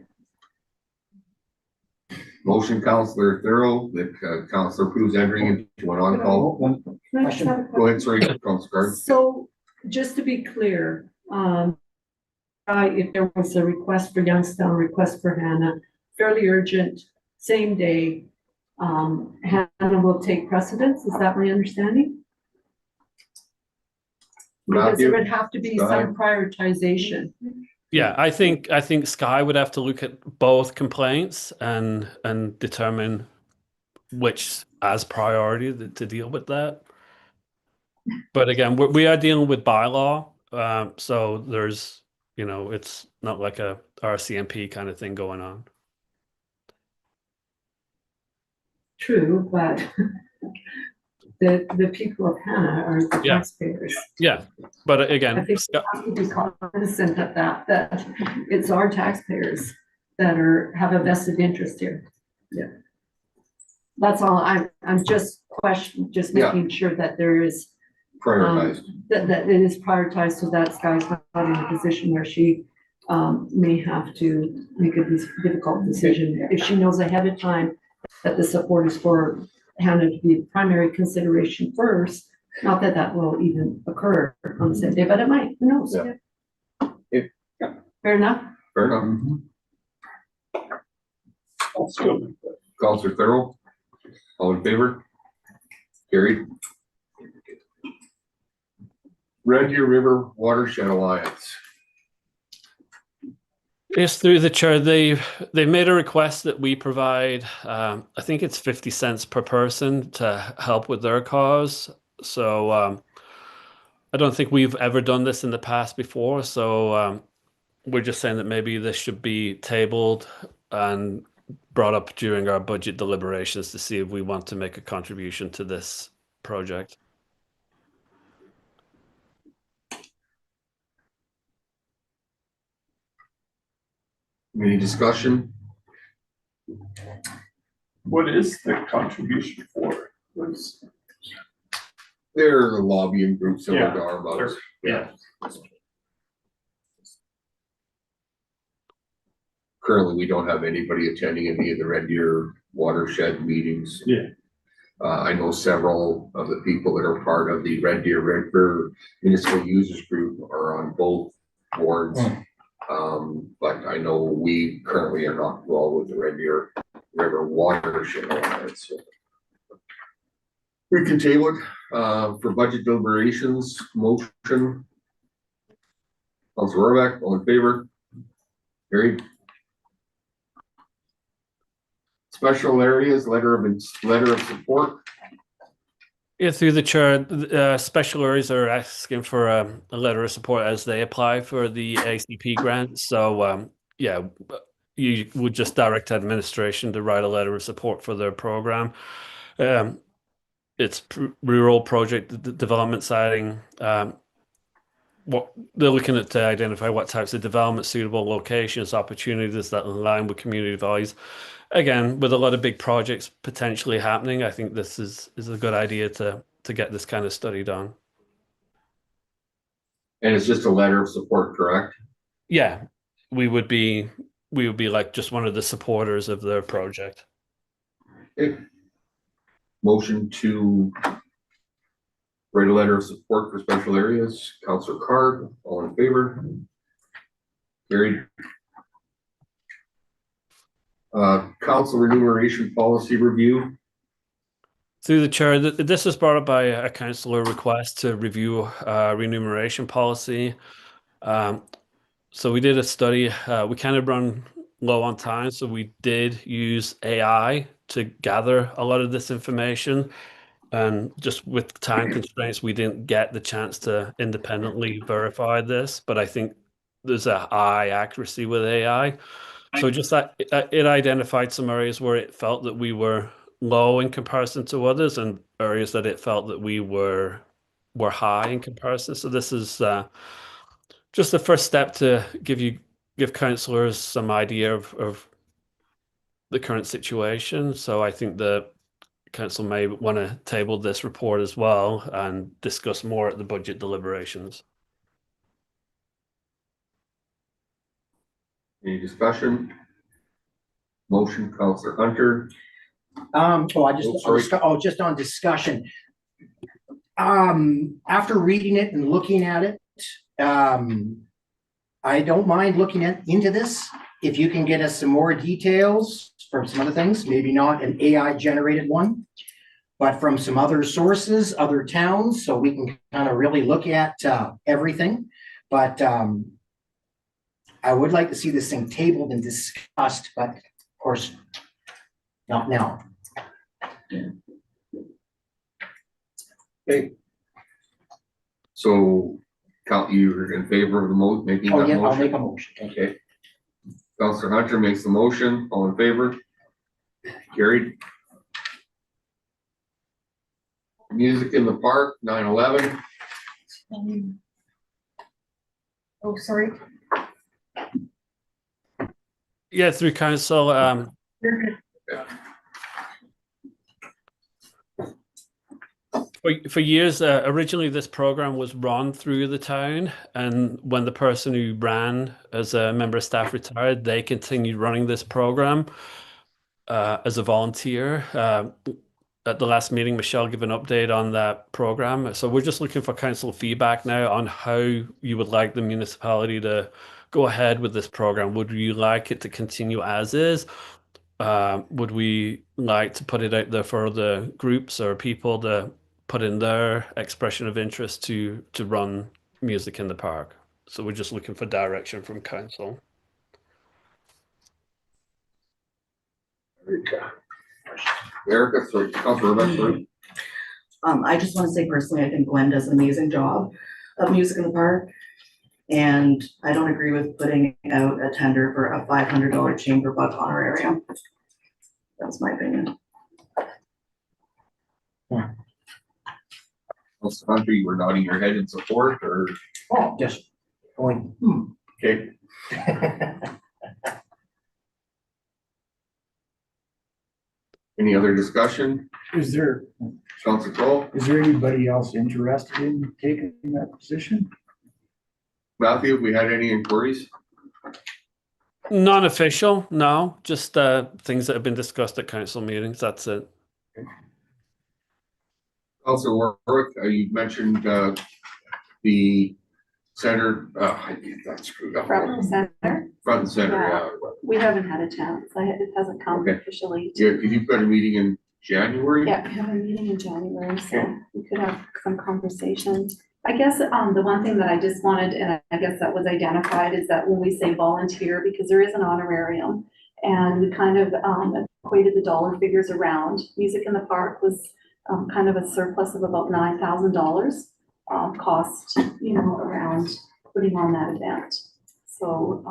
Motion, Counselor Thorough, that Counselor approves entering into an on-call. One Can I just have a Go ahead, sorry, Counselor Guard. So just to be clear, if there was a request for Youngstown, request for Hanna, fairly urgent, same day, Hanna will take precedence. Is that my understanding? Because there Matthew? would have to be some prioritization. Yeah, I think Sky would have to look at both complaints and determine which as priority to deal with that. But again, we are dealing with bylaw, so there's, it's not like a RCMP kind of thing going on. True, but the people of Hanna are the Yeah. taxpayers. Yeah, but I again, think we have to be cognizant of that it's our taxpayers that have a vested interest here. Yeah. That's all. I'm just Yeah. making sure that there is, Prioritized. that it is prioritized so that Sky's not in a position where she may have to make a difficult decision. If she knows ahead of time that the support is for Hannah to be the primary consideration first, not that that will even occur on the same day, but it might, who knows? Yeah. Fair enough? Fair enough. Counselor Thurl, all in favor? Carried. Red Deer River Watershed Alliance. Yes, through the chair, they've made a request that we provide, I think it's 50 cents per person to help with their cause. So I don't think we've ever done this in the past before. So we're just saying that maybe this should be tabled and brought up during our budget deliberations to see if we want to make a contribution to this project. Any discussion? What is the contribution for? Was, They're the lobbying group similar Yeah, to our others. yeah. Currently, we don't have anybody attending any of the Red Deer watershed meetings. Yeah. I know several of the people that are part of the Red Deer River Municipal Users Group are on both boards. But I know we currently are not involved with the Red Deer River Watershed Alliance. So we can table it for budget deliberations. Motion. Councilor Rohrbach, all in favor? Carried. Special areas, letter of support. Yeah, through the chair, special areas are asking for a letter of support as they apply for the ACP grant. So yeah, you would just direct administration to write a letter of support for their program. It's rural project development siding. What they're looking at to identify what types of development, suitable locations, opportunities that align with community values. Again, with a lot of big projects potentially happening, I think this is a good idea to get this kind of study done. And it's just a letter of support, correct? Yeah, we would be like just one of the supporters of their project. Okay. Motion to write a letter of support for special areas. Councilor Card, all in favor? Carried. Council remuneration policy review. Through the chair, this was brought up by a councillor request to review remuneration policy. So we did a study. We kind of run low on time, so we did use AI to gather a lot of this information. And just with time constraints, we didn't get the chance to independently verify this, but I think there's a high accuracy with AI. So just that it identified some areas where it felt that we were low in comparison to others, and areas that it felt that we were high in comparison. So this is just the first step to give councillors some idea of the current situation. So I think the council may want to table this report as well and discuss more at the budget deliberations. Any discussion? Motion, Councilor Hunter. Just on discussion. After reading it and looking at it, I don't mind looking into this. If you can get us some more details from some other things, maybe not an AI generated one, but from some other sources, other towns, so we can kind of really look at everything. But I would like to see this thing tabled and discussed, but of course, not now. Okay. So, you're in favor of the making that Oh, yeah, motion? I'll make a motion. Okay. Councilor Hunter makes the motion. All in favor? Carried. Music in the Park, 9/11. Oh, sorry. Yeah, through council. For years, originally this program was run through the town, and when the person who ran as a member of staff retired, they continued running this program as a volunteer. At the last meeting, Michelle gave an update on that program. So we're just looking for council feedback now on how you would like the municipality to go ahead with this program. Would you like it to continue as is? Would we like to put it out there for the groups or people to put in their expression of interest to run music in the park? So we're just looking for direction from council. Erica, sorry, Councilor Rebecca, sorry. I just want to say personally, I think Gwen does an amazing job of music in the park. And I don't agree with putting out a tender for a $500 chamber buck honorarium. That's my opinion. Councilor Hunter, you were nodding your head in support, or? Oh, just going, Okay. Any other discussion? Is there, Councilor Cole? is there anybody else interested in taking that position? Matthew, have we had any inquiries? Non-official, no, just things that have been discussed at council meetings. That's it. Councilor Warwick, you mentioned the center, I get that screwed up. Front and center, Front and center, yeah. we haven't had a chance, it hasn't come Okay. officially. Yeah, because you've got a meeting in January? Yeah, we have a meeting in January, so Okay. we could have some conversations. I guess, the one thing that I just wanted, and I guess that was identified, is that when we say volunteer, because there is an honorarium, and we kind of, equated the dollar figures around. Music in the Park was, kind of a surplus of about $9,000, cost, around putting on that event. So,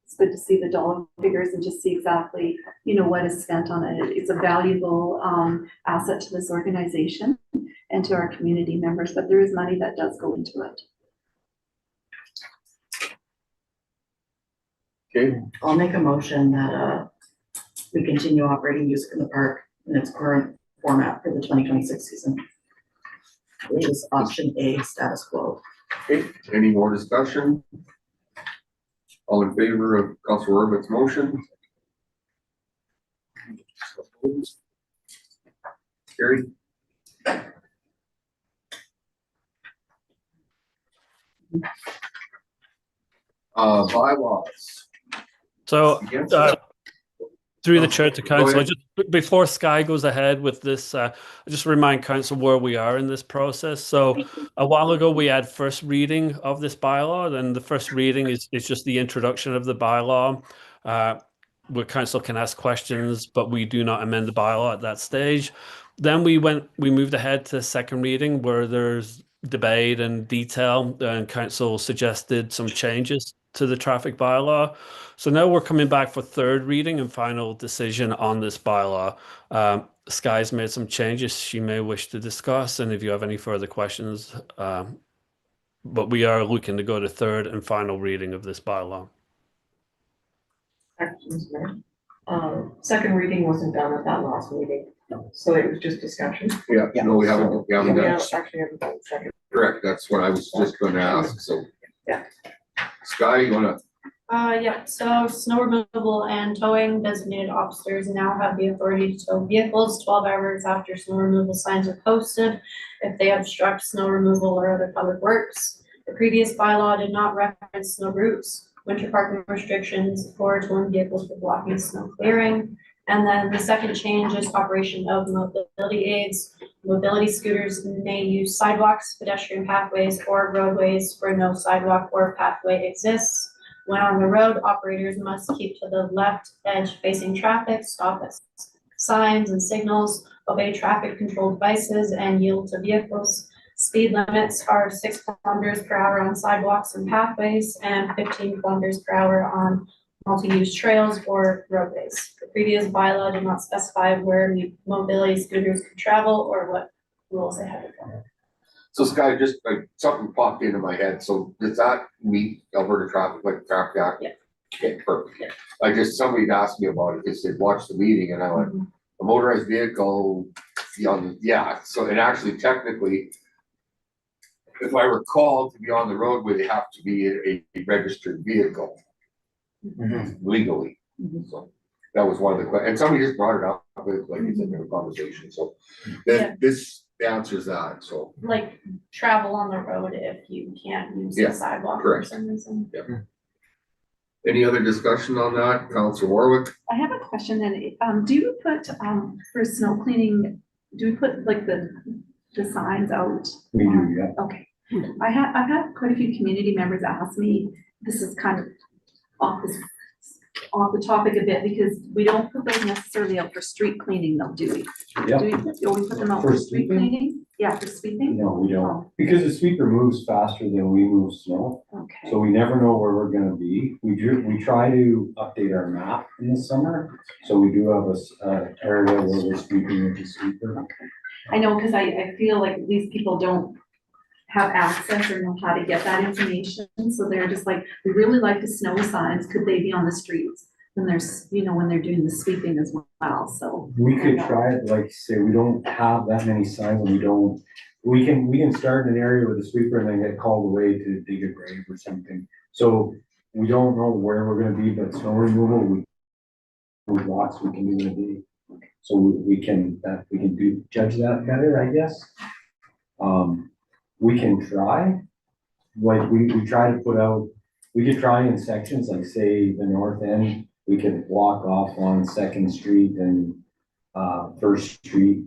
it's good to see the dollar figures and just see exactly, what is spent on it. It's a valuable, asset to this organization and to our community members, but there is money that does go into it. Okay, I'll make a motion that we continue operating music in the park in its current format for the 2026 season. Which is option A, status quo. okay, any more discussion? All in favor of Councilor Warwick's motion? Opposed? Carried. Bylaws. So Against through the chair to Go council, ahead. before Sky goes ahead with this, I just remind council where we are in this process. So a while ago, we had first reading of this bylaw, and the first reading is just the introduction of the bylaw. Where council can ask questions, but we do not amend the bylaw at that stage. Then we moved ahead to second reading where there's debate and detail, and council suggested some changes to the traffic bylaw. So now we're coming back for third reading and final decision on this bylaw. Sky's made some changes she may wish to discuss, and if you have any further questions, but we are looking to go to third and final reading of this bylaw. Actions, Mayor. Second reading wasn't done at that last meeting, so it was just discussion. Yeah, no, we haven't We done, actually haven't done second. correct, that's what I was just gonna ask, so. Yeah. Sky, you wanna, Yeah, so snow removal and towing designated officers now have the authority to tow vehicles 12 hours after snow removal signs are posted if they obstruct snow removal or other public works. The previous bylaw did not reference snow routes, winter parking restrictions, or towing vehicles for blocking snow clearing. And then the second change is operation of mobility aids. Mobility scooters may use sidewalks, pedestrian pathways, or roadways where no sidewalk or pathway exists. When on the road, operators must keep to the left edge facing traffic, stop at signs and signals, obey traffic control devices, and yield to vehicles. Speed limits are 6 kilometers per hour on sidewalks and pathways and 15 kilometers per hour on multi-use trails or roadways. The previous bylaw did not specify where mobility scooters could travel or what rules they had to follow. so Sky, just like something popped into my head, so does that meet Alberta Traffic, like Traffic Act? Yeah. Okay, perfect. Somebody asked me about it, they said, watch the meeting, and I went, a motorized vehicle be on, yeah, so, and actually technically, if I recall, to be on the roadway, they have to be a registered vehicle legally. So that was one of the questions, and somebody just brought it up, like it's in their conversation, so Yeah. this answers that, so. Like travel on the road if you can't use Yeah, the sidewalk for correct. some reason. Any other discussion on that, Councilor Warwick? I have a question then, do you put, for snow cleaning, do we put like the signs out? We do, yeah. Okay, I've had quite a few community members ask me, this is kind of off the topic a bit, because we don't put those necessarily out for street cleaning though, do we? Yeah. Do we put them out For for street sweeping? cleaning? Yeah, for sweeping? No, we don't, because the sweeper moves faster than we move snow, Okay. so we never know where we're gonna be. We try to update our map in the summer, so we do have a area where we're sweeping with the sweeper. I know, because I feel like these people don't have access or know how to get that information, so they're just like, we really like the snow signs, could they be on the streets? When there's, when they're doing the sweeping as well, so. We could try it, like, say, we don't have that many signs, and we can start in an area with a sweeper and then get called away to dig a grave or something. So we don't know where we're gonna be, but snow removal, with lots, we can do in a day. So we can judge that better, I guess. We can try, like, we try to put out, we could try in sections, like say the north end, we could block off on Second Street and First Street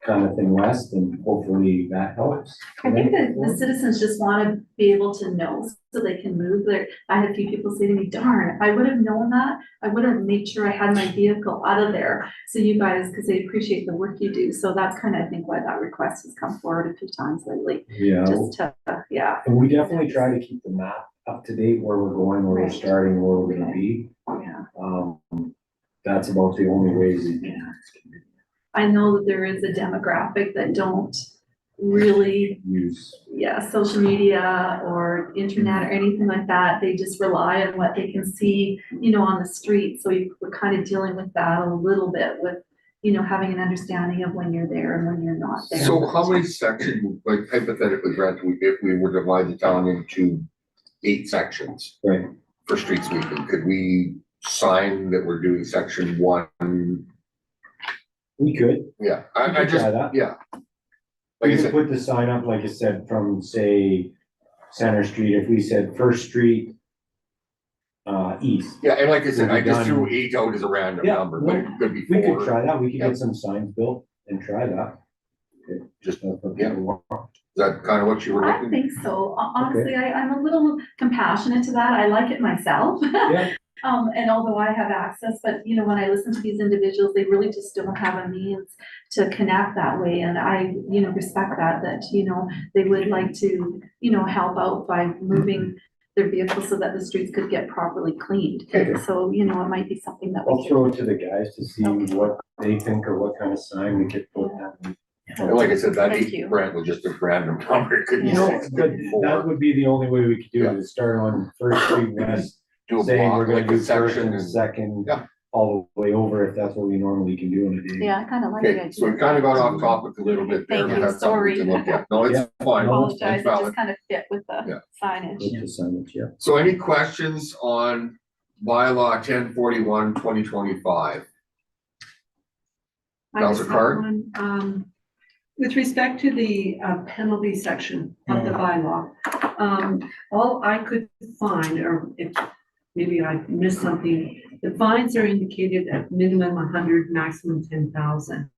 kind of thing west, and hopefully that helps. I think that the citizens just want to be able to know so they can move there. I had a few people say to me, darn, if I would have known that, I would have made sure I had my vehicle out of there. So you guys, because they appreciate the work you do. So that's kind of, I think, why that request has come forward a few times lately. Yeah, Just to, yeah, and we definitely try to keep the map up to date, where we're going, where we're Right. starting, where we're gonna be. yeah. That's about the only way we can. I know that there is a demographic that don't really, Use. social media or internet or anything like that. They just rely on what they can see, on the street. So we're kind of dealing with that a little bit with, having an understanding of when you're there and when you're not there. So how many sections, like hypothetically, Brent, if we were to divide the town into 8 sections? Right. For street sweeping, could we sign that we're doing section 1? We could. Yeah, We I could just, try that. yeah. We Like I could said, put the sign up, like I said, from say Center Street, if we said First Street, east. yeah, and like I said, I We've just done- threw 8 out as a random Yeah, number, but it could be We 4. could try that, we could Yeah. get some signs built and try that. Just, That's what yeah. people want. Is that kind of what you were I looking? think so. Honestly, I'm a little compassionate to that. I like it myself. Yeah. And although I have access, but when I listen to these individuals, they really just don't have a means to connect that way. And I, respect that they would like to, help out by moving their vehicles so that the streets could get properly cleaned. Okay. So, it might be something that I'll we throw it to the guys to see what they think or what kind of sign we could put that. And like I said, that Thank 8 you. Brent was just a random number, it could be You know, 6, it but could be 4. that would be the only way we could do Yeah. it, is start on First Street West, Do a saying we're block, gonna like do a first section and and. second, Yeah. all the way over, if that's what we normally can do in a day. Yeah, I kind of like it. Okay, so we kind of got off topic a little bit there, Thank but you, that's something we can look at. No, it's Yeah. fine. No, It's Apologize, it valid. just kind of fit with Yeah. the signage. With the signage, yeah. So any questions on bylaw 1041/2025? I just Counselor have Carr? one, with respect to the penalty section of the bylaw, all I could find, or if maybe I missed something, the fines are indicated at minimum 100, maximum 10,000.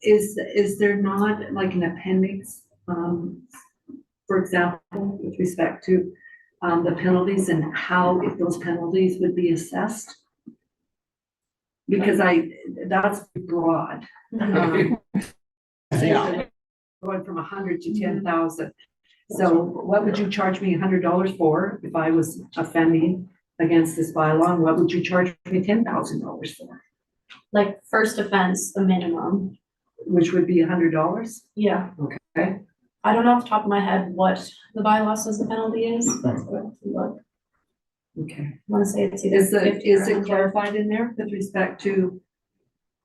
Is there not like an appendix, for example, with respect to the penalties and how if those penalties would be assessed? Because that's broad. Yeah. Going from 100 to 10,000. So what would you charge me $100 for if I was offending against this bylaw? And what would you charge me $10,000 for? Like first offense, the minimum. Which would be $100? Yeah. Okay. I don't know off the top of my head what the bylaw says the penalty is. That's what I have to look. Okay. I want to say it's either Is 50 or it 100. clarified in there with respect to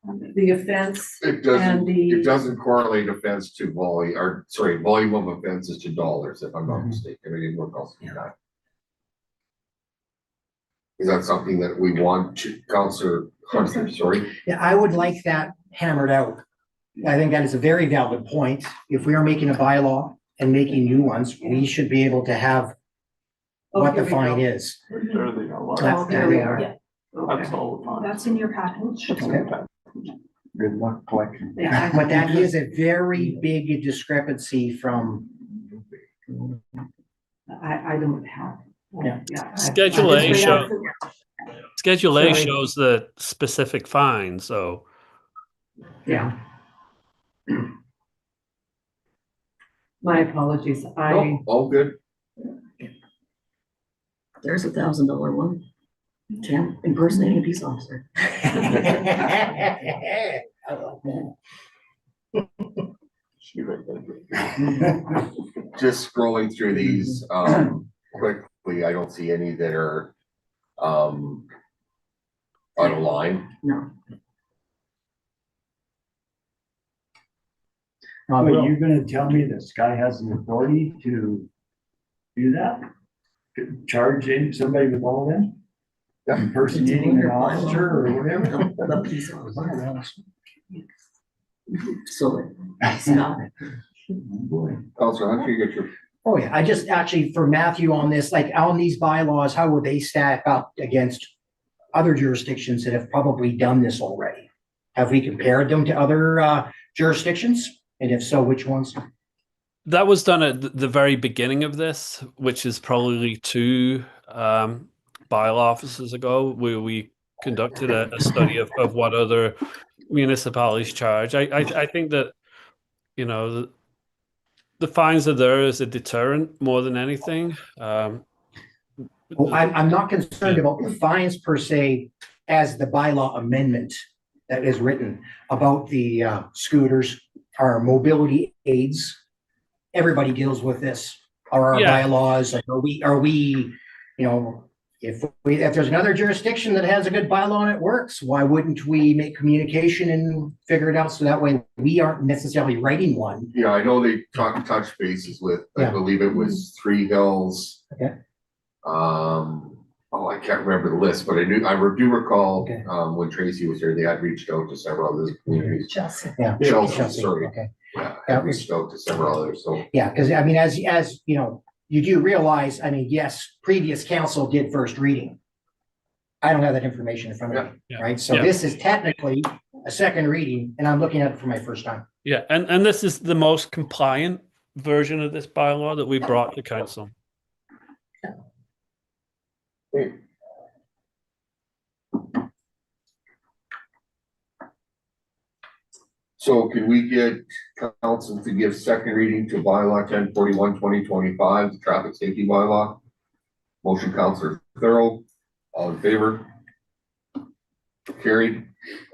the offense It and doesn't, it the, doesn't correlate offense to volume, or sorry, volume of offenses to dollars, if I'm not Mhm. mistaken. I didn't look else than that. Is that something that we want to, Counselor Hunter, sorry? Yeah, I would like that hammered out. I think that is a very valid point. If we are making a bylaw and making new ones, we should be able to have Oh, what here the we fine go. is. There they are. That's- Here we are. Yeah. That's Okay. all the time. That's in your package. Okay. Good luck collecting. Yeah, But that is a very big discrepancy from, I don't have. Yeah. Schedule I A just read out show, Schedule A Sorry. shows the specific fine, so. Yeah. My apologies, I, No, all good. There's $1,000 one. Impersonating a peace officer. Just scrolling through these, quickly, I don't see any that are, out of line. No. But you're gonna tell me this guy has the authority to do that? To charge in somebody with all that? Impersonating an officer or whatever? The peace officer. So, Scott, Boy. Counselor Hunter, you get your, Oh, yeah, I just actually for Matthew on this, like on these bylaws, how would they stack up against other jurisdictions that have probably done this already? Have we compared them to other jurisdictions? And if so, which ones? That was done at the very beginning of this, which is probably two bylaw offices ago, where we conducted a study of what other municipalities charge. I think that, you know, the fines are there as a deterrent more than anything. Well, I'm not concerned about the fines per se as the bylaw amendment that is written about the scooters, our mobility aids. Everybody deals with this. Are our Yeah. bylaws, like, are we, you know, if there's another jurisdiction that has a good bylaw and it works, why wouldn't we make communication and figure it out so that way we aren't necessarily writing one? yeah, I know they touch bases with, I Yeah. believe it was Three Hills. Okay. I can't remember the list, but I do recall, Okay. when Tracy was here, they had reached out to several other communities. Yeah. Chelsea, sorry. Okay. Yeah, That had was- reached out to several others, so. Yeah, because I mean, as you know, you do realize, I mean, yes, previous council did first reading. I don't have that information in front of me, Yeah. right? So Yeah. this is technically a second reading and I'm looking at it for my first time. Yeah, and this is the most compliant version of this bylaw that we brought to council. So can we get council to give second reading to bylaw 1041/2025, the traffic safety bylaw? Motion, Counselor Thorold, all in favor? Carried.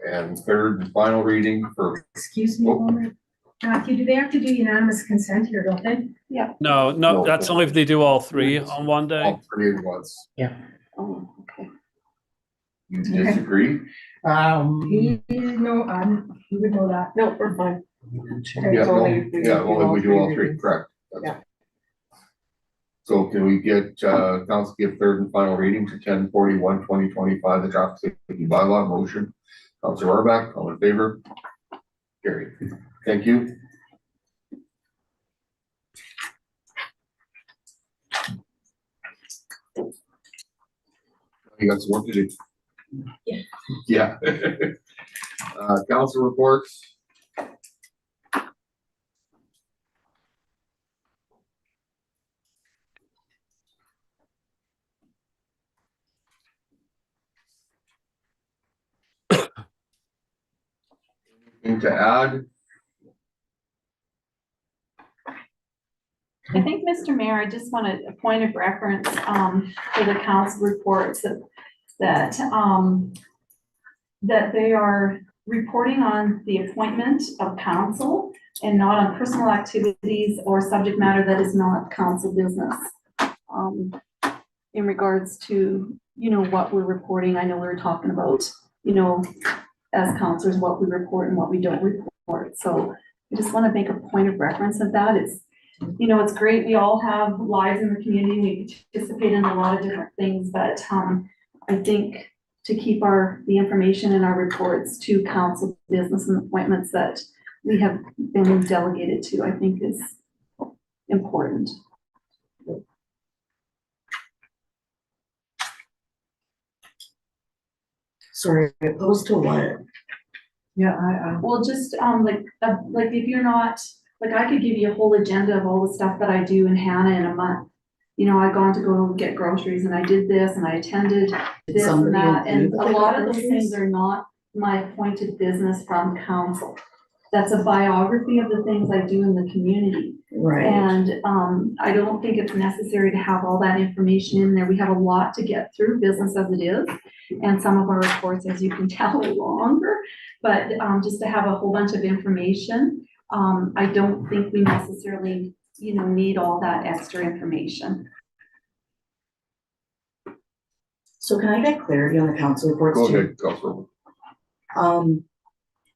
And third and final reading for, Excuse me, a moment. Matthew, do they have to do unanimous consent here, don't they? No, No. that's only if they do all three on one day. all three at once. oh, okay. You disagree? He would know that. No, we're fine. Yeah, It's no, only if we yeah, do only all we do all three three, readings. correct. That's- Yeah. So can we get, council give third and final reading to 1041/2025, the traffic safety bylaw motion? Counselor Rohrbach, all in favor? Carried. Thank you. You got some work to do. Yeah. Yeah. Council reports. Anything to add? I think, Mr. Mayor, I just wanted a point of reference, for the council reports that they are reporting on the appointment of council and not on personal activities or subject matter that is not council business. In regards to, what we're reporting, I know we were talking about, as counselors, what we report and what we don't report. So I just want to make a point of reference of that. It's, you know, it's great. We all have lives in the community. We participate in a lot of different things, but I think to keep the information in our reports to council business and appointments that we have been delegated to, I think is important. Sorry, opposed to what? Yeah, Well, just, like if you're not, like I could give you a whole agenda of all the stuff that I do in Hanna in a month. You know, I've gone to go get groceries and I did this and I attended Did this and somebody that, and include a the lot of those groceries? things are not my appointed business from council. That's a biography of the things I do in the community. Right, And, I don't think it's necessary to have all that information in there. We have a lot to get through, business as it is. And some of our reports, as you can tell, are longer, but, just to have a whole bunch of information, I don't think we necessarily, you know, need all that extra information. so can I get clarity on the council reports Go too? ahead, Councilor.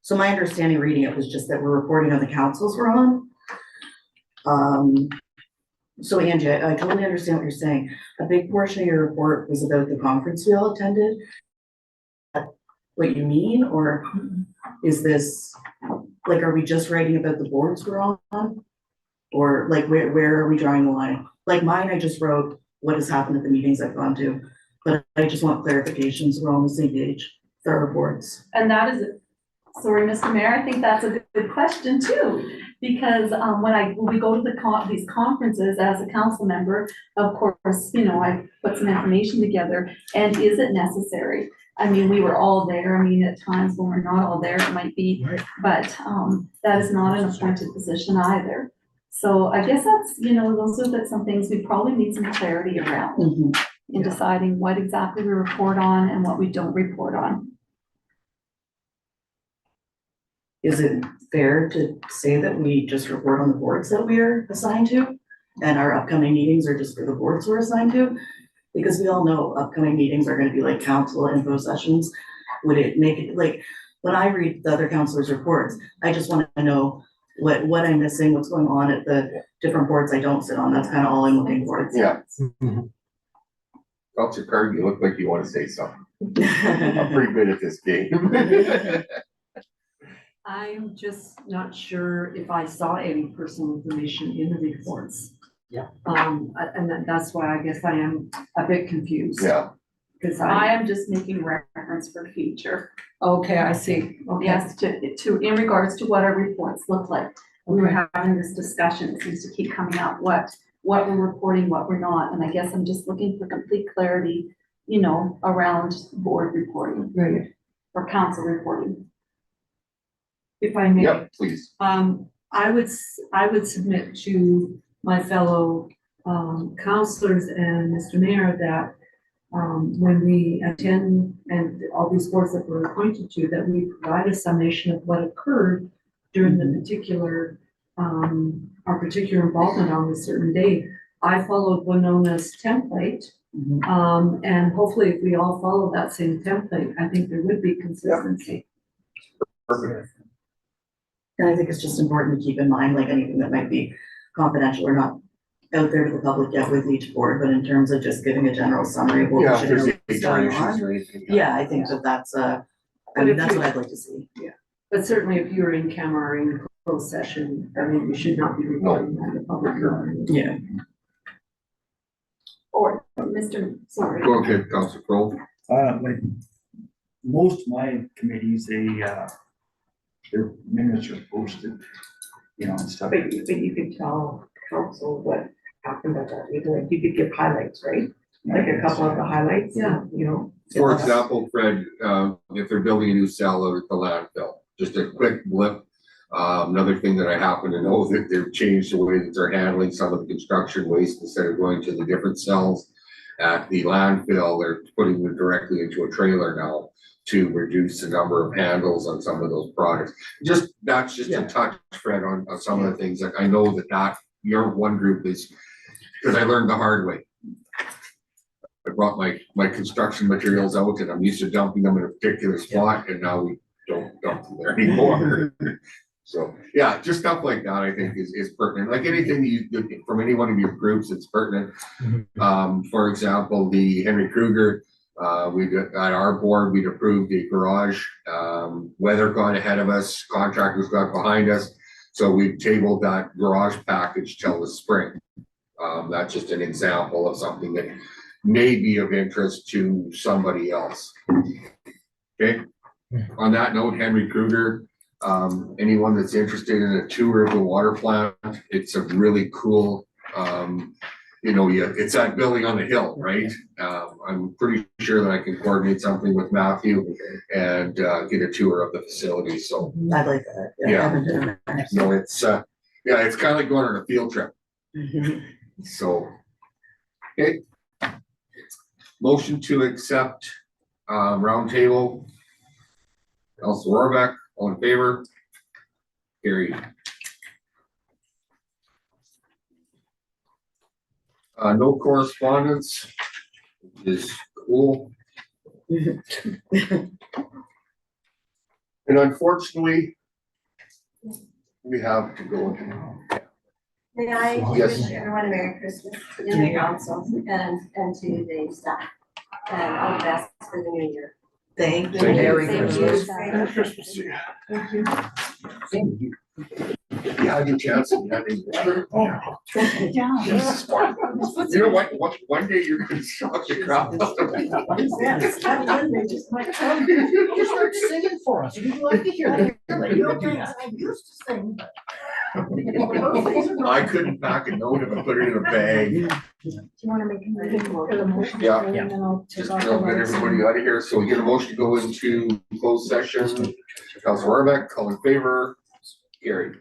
So my understanding reading it was just that we're reporting on the councils we're on. So Angie, I totally understand what you're saying. A big portion of your report was about the conference we all attended. What you mean, or is this, like, are we just writing about the boards we're on? Or like, where are we drawing the line? Like mine, I just wrote what has happened at the meetings I've gone to, but I just want clarifications, we're all on the same page for our reports. And that is, sorry, Mr. Mayor, I think that's a good question too. Because, when we go to these conferences as a council member, of course, you know, I put some information together, and is it necessary? I mean, we were all there. I mean, at times when we're not all there, it might be, but, that is not an appointed position either. So I guess that's, you know, those are some things we probably need some clarity around in deciding what exactly we report on and what we don't report on. Is it fair to say that we just report on the boards that we are assigned to? And our upcoming meetings are just for the boards we're assigned to? Because we all know upcoming meetings are gonna be like council info sessions. Would it make it, like, when I read the other councilors' reports, I just wanna know what I'm missing, what's going on at the different boards I don't sit on. That's kind of all I'm looking for. Yeah. Councilor Card, you look like you want to say something. I'm pretty good at this game. I'm just not sure if I saw any personal information in the reports. Yeah. And that's why I guess I am a bit confused. Yeah. Because I am just making reference for future. okay, I see. Okay. Yes, in regards to what our reports look like. We were having this discussion, it seems to keep coming out, what we're reporting, what we're not, and I guess I'm just looking for complete clarity, you know, around board reporting. Right. Or council reporting. If I may. Yep, please. I would submit to my fellow, counselors and Mr. Mayor that, when we attend and all these boards that we're appointed to, that we provide a summation of what occurred during the particular, our particular involvement on a certain day. I followed Winona's template, and hopefully if we all follow that same template, I think there would be consistency. Perfect. And I think it's just important to keep in mind, like anything that might be confidential or not out there to the public yet with each board, but in terms of just giving a general summary of what Yeah, we if should there's know what's HR going issues on. or anything. Yeah, I think that's I But mean, if that's you- what I'd like to see. But certainly if you're in camera or in closed session, I mean, you should not be reporting on the public. Yeah. Or, sorry. Go ahead, Councilor Crowe. Like, most of my committees, their minutes are posted, you know, and stuff. But you could tell council what happened at that meeting, like you could give highlights, right? Like a couple of the highlights, Yeah. you know. For example, Fred, if they're building a new cell out at the landfill, just a quick blip. Another thing that I happen to know that they've changed the way that they're handling some of the construction waste instead of going to the different cells at the landfill, they're putting them directly into a trailer now to reduce the number of handles on some of those products. That's just a touch, Fred, on some of the things that I know that your one group is, because I learned the hard way. I brought my construction materials out and I'm used to dumping them in a particular spot, and now we don't dump them there anymore. So, yeah, just stuff like that, I think is pertinent, like anything from any one of your groups, it's pertinent. For example, the Henry Kruger, at our board, we'd approved the garage, weather got ahead of us, contractors got behind us. So we tabled that garage package till the spring. That's just an example of something that may be of interest to somebody else. Okay, on that note, Henry Kruger, anyone that's interested in a tour of the water plant, it's a really cool, it's that building on the hill, right? I'm pretty sure that I can coordinate something with Matthew and get a tour of the facility, so. I like that. I Yeah. haven't done that. No, it's it's kind of like going on a field trip, so. Okay. Motion to accept, roundtable. Counselor Rohrbach, all in favor? Carried. No correspondence, which is cool. And unfortunately, we have to go into. May I Yes. wish everyone a Merry Christmas to the council and to the staff, and all the best for the new year. Thank you. Thank you. Merry Thank you. Christmas. Merry Christmas to you. Thank you. Thank you. You had your chance. And you had your- Jesus, Mark. You know what, one day you're gonna shock the crowd. Yes, that Monday just might come. You start singing for us, we'd like to hear that. You know, things I used to sing, but. I couldn't pack a note if I put it in a bag. Do you wanna make a motion? Yeah. And then I'll take Just off the get lights. everybody out of here. So we get a motion to go into closed session. Counselor Rohrbach, all in favor? Carried.